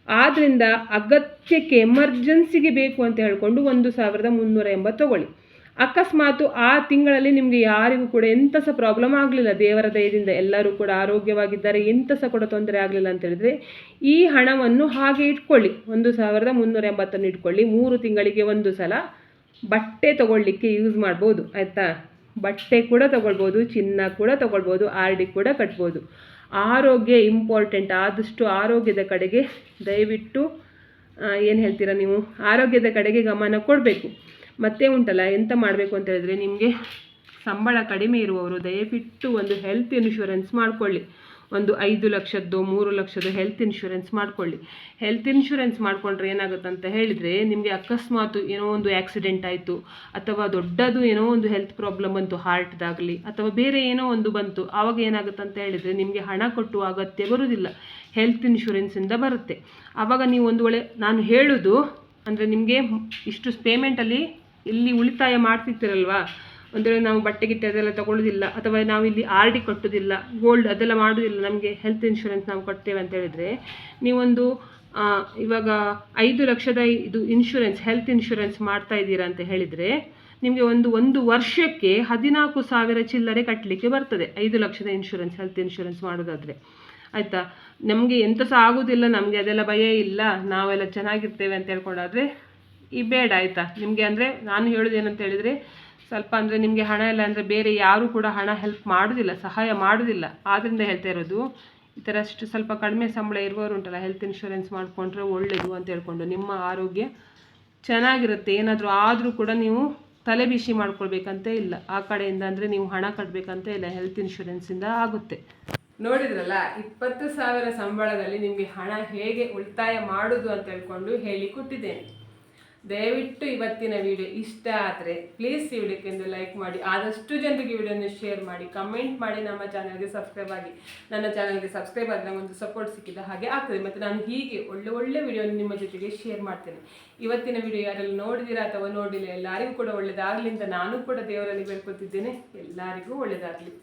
ಆದ್ದರಿಂದ ಅಗತ್ಯಕ್ಕೆ ಎಮರ್ಜೆನ್ಸಿಗೆ ಬೇಕು ಅಂತ ಹೇಳ್ಕೊಂಡು 1,380 ತಗೊಳ್ಳಿ. ಅಕಸ್ಮಾತು ಆ ತಿಂಗಳಲ್ಲಿ ನಿಮಗೆ ಯಾರಿಗೂ ಕೂಡ ಎಂಥ ಸಹ ಪ್ರಾಬ್ಲಮ್ ಆಗಲಿಲ್ಲ, ದೇವರ ದಯದಿಂದ ಎಲ್ಲರೂ ಕೂಡ ಆರೋಗ್ಯವಾಗಿದ್ದಾರೆ, ಎಂಥ ಸಹ ಕೂಡ ತೊಂದರೆ ಆಗಲಿಲ್ಲ ಅಂತ ಹೇಳಿದರೆ ಈ ಹಣವನ್ನು ಹಾಗೆ ಇಟ್ಕೊಳ್ಳಿ, 1,380 ಇಟ್ಕೊಳ್ಳಿ. 3 ತಿಂಗಳಿಗೆ ಒಂದು ಸಲ ಬಟ್ಟೆ ತಗೊಳ್ಳಿಕ್ಕೆ ಯೂಸ್ ಮಾಡ್ಬೋದು, ಆಯಿತಾ. ಬಟ್ಟೆ ಕೂಡ ತಗೊಳ್ಬೋದು, ಚಿನ್ನ ಕೂಡ ತಗೊಳ್ಬೋದು, RD ಕೂಡ ಕಟ್ಬೋದು. ಆರೋಗ್ಯ ಇಂಪಾರ್ಟೆಂಟ್, ಆದಷ್ಟು ಆರೋಗ್ಯದ ಕಡೆಗೆ ದಯವಿಟ್ಟು ಏನು ಹೇಳ್ತೀರಾ ನೀವು, ಆರೋಗ್ಯದ ಕಡೆಗೆ ಗಮನ ಕೊಡಬೇಕು. ಮತ್ತೆ ಉಂಟಲ್ಲ ಎಂತ ಮಾಡಬೇಕು ಅಂತ ಹೇಳಿದ್ರೆ ನಿಮಗೆ ಸಂಬಳ ಕಡಿಮೆ ಇರುವವರು ದಯವಿಟ್ಟು ಒಂದು ಹೆಲ್ತ್ ಇನ್ಶೂರೆನ್ಸ್ ಮಾಡಿಕೊಳ್ಳಿ. ಒಂದು 5 ಲಕ್ಷದ್ದು 3 ಲಕ್ಷದ್ದು ಹೆಲ್ತ್ ಇನ್ಶೂರೆನ್ಸ್ ಮಾಡಿಕೊಳ್ಳಿ. ಹೆಲ್ತ್ ಇನ್ಶೂರೆನ್ಸ್ ಮಾಡಿಕೊಂಡ್ರೆ ಏನಾಗುತ್ತೆ ಅಂತ ಹೇಳಿದರೆ ನಿಮಗೆ ಅಕಸ್ಮಾತ್ ಏನೋ ಒಂದು ಆ್ಯಕ್ಸಿಡೆಂಟ್ ಆಯಿತು, ಅಥವಾ ದೊಡ್ಡದು ಏನೋ ಒಂದು ಹೆಲ್ತ್ ಪ್ರಾಬ್ಲಮ್ ಬಂತು, ಹಾರ್ಟ್ದಾಗಲಿ ಅಥವಾ ಬೇರೆ ಏನೋ ಒಂದು ಬಂತು, ಆವಾಗ ಏನಾಗುತ್ತೆ ಅಂತ ಹೇಳಿದರೆ ನಿಮಗೆ ಹಣ ಕಟ್ಟುವ ಅಗತ್ಯ ಬರುವುದಿಲ್ಲ, ಹೆಲ್ತ್ ಇನ್ಶೂರೆನ್ಸಿಂದ ಬರುತ್ತೆ. ಆವಾಗ ನೀವು ಒಂದು ವೇಳೆ ನಾನು ಹೇಳೋದು ಅಂದರೆ ನಿಮಗೆ ಇಷ್ಟು ಪೇಮೆಂಟಲ್ಲಿ ಇಲ್ಲಿ ಉಳಿತಾಯ ಮಾಡ್ತಿರ್ತೀರಲ್ವಾ, ಒಂದು ವೇಳೆ ನಾವು ಬಟ್ಟೆ ಗಿಟ್ಟೆ ಅದೆಲ್ಲ ತಗೊಳ್ಳೋದಿಲ್ಲ, ಅಥವಾ ನಾವು ಇಲ್ಲಿ RD ಕಟ್ಟೋದಿಲ್ಲ, ಗೋಲ್ಡ್ ಅದೆಲ್ಲ ಮಾಡೋದಿಲ್ಲ, ನಮಗೆ ಹೆಲ್ತ್ ಇನ್ಶೂರೆನ್ಸ್ ನಾವು ಕಟ್ತೇವೆ ಅಂತ ಹೇಳಿದರೆ ನೀವೊಂದು ಇವಾಗ 5 ಲಕ್ಷದ ಇದು ಇನ್ಶೂರೆನ್ಸ್ ಹೆಲ್ತ್ ಇನ್ಶೂರೆನ್ಸ್ ಮಾಡ್ತಾ ಇದ್ದೀರಾ ಅಂತ ಹೇಳಿದರೆ ನಿಮಗೆ ಒಂದು ವರ್ಷಕ್ಕೆ 14,000 ಚಿಲ್ಲರೆ ಕಟ್ಟಲಿಕ್ಕೆ ಬರ್ತದೆ. 5 ಲಕ್ಷದ ಇನ್ಶೂರೆನ್ಸ್ ಹೆಲ್ತ್ ಇನ್ಶೂರೆನ್ಸ್ ಮಾಡೋದಾದರೆ, ಆಯಿತಾ. ನಮಗೆ ಎಂಥ ಸಹ ಆಗೋದಿಲ್ಲ, ನಮಗೆ ಅದೆಲ್ಲ ಭಯ ಇಲ್ಲ, ನಾವೆಲ್ಲ ಚೆನ್ನಾಗಿರ್ತೇವೆ ಅಂತ ಹೇಳ್ಕೊಂಡಾದರೆ ಈ ಬೇಡ, ಆಯಿತಾ. ನಿಮಗೆ ಅಂದರೆ ನಾನು ಹೇಳೋದು ಏನಂತ ಹೇಳಿದರೆ ಸ್ವಲ್ಪ ಅಂದರೆ ನಿಮಗೆ ಹಣ ಇಲ್ಲ ಅಂದರೆ ಬೇರೆ ಯಾರೂ ಕೂಡ ಹಣ ಹೆಲ್ಪ್ ಮಾಡೋದಿಲ್ಲ, ಸಹಾಯ ಮಾಡೋದಿಲ್ಲ. ಆದ್ದರಿಂದ ಹೇಳ್ತಾ ಇರೋದು ಈ ಥರ ಅಷ್ಟು ಸ್ವಲ್ಪ ಕಡಿಮೆ ಸಂಬಳ ಇರುವವರು ಉಂಟಲ್ಲ ಹೆಲ್ತ್ ಇನ್ಶೂರೆನ್ಸ್ ಮಾಡಿಕೊಂಡ್ರೆ ಒಳ್ಳೆಯದು ಅಂತ ಹೇಳ್ಕೊಂಡು ನಿಮ್ಮ ಆರೋಗ್ಯ ಚೆನ್ನಾಗಿರುತ್ತೆ. ಏನಾದರೂ ಆದರೂ ಕೂಡ ನೀವು ತಲೆ ಬಿಸಿ ಮಾಡ್ಕೊಳ್ಬೇಕಂತ ಇಲ್ಲ, ಆ ಕಡೆಯಿಂದ ಅಂದರೆ ನೀವು ಹಣ ಕಟ್ಟಬೇಕಂತ ಇಲ್ಲ, ಹೆಲ್ತ್ ಇನ್ಶೂರೆನ್ಸಿಂದ ಆಗುತ್ತೆ. ನೋಡಿದ್ರಲ್ಲ, 20,000 ಸಂಬಳದಲ್ಲಿ ನಿಮಗೆ ಹಣ ಹೇಗೆ ಉಳಿತಾಯ ಮಾಡೋದು ಅಂತ ಹೇಳ್ಕೊಂಡು ಹೇಳಿಕೊಟ್ಟಿದ್ದೇನೆ. ದಯವಿಟ್ಟು ಇವತ್ತಿನ ವಿಡಿಯೋ ಇಷ್ಟ ಆದರೆ ಪ್ಲೀಸ್ ಈ ವಿಡಿಯೋಕ್ಕೆ ಒಂದು ಲೈಕ್ ಮಾಡಿ, ಆದಷ್ಟು ಜನರಿಗೆ ವಿಡಿಯೋನ ಶೇರ್ ಮಾಡಿ, ಕಮೆಂಟ್ ಮಾಡಿ, ನಮ್ಮ ಚಾನಲ್ಗೆ ಸಬ್ಸ್ಕ್ರೈಬ್ ಆಗಿ. ನನ್ನ ಚಾನಲ್ಗೆ ಸಬ್ಸ್ಕ್ರೈಬ್ ಆದರೆ ಒಂದು ಸಪೋರ್ಟ್ ಸಿಕ್ಕಿದ ಹಾಗೆ ಆಗ್ತದೆ. ಮತ್ತು ನಾನು ಹೀಗೆ ಒಳ್ಳೆ ವಿಡಿಯೋ ನಿಮ್ಮ ಜೊತೆಗೆ ಶೇರ್ ಮಾಡ್ತೇನೆ. ಇವತ್ತಿನ ವಿಡಿಯೋ ಯಾರೆಲ್ಲ ನೋಡಿದ್ದೀರಾ ಅಥವಾ ನೋಡಿಲ್ಲ, ಎಲ್ಲರಿಗೂ ಕೂಡ ಒಳ್ಳೆಯದಾಗಲಿ ಅಂತ ನಾನು ಕೂಡ ದೇವರಲ್ಲಿ ಬೇಡ್ಕೊಳ್ತಿದ್ದೇನೆ. ಎಲ್ಲರಿಗೂ ಒಳ್ಳೆಯದಾಗಲಿ.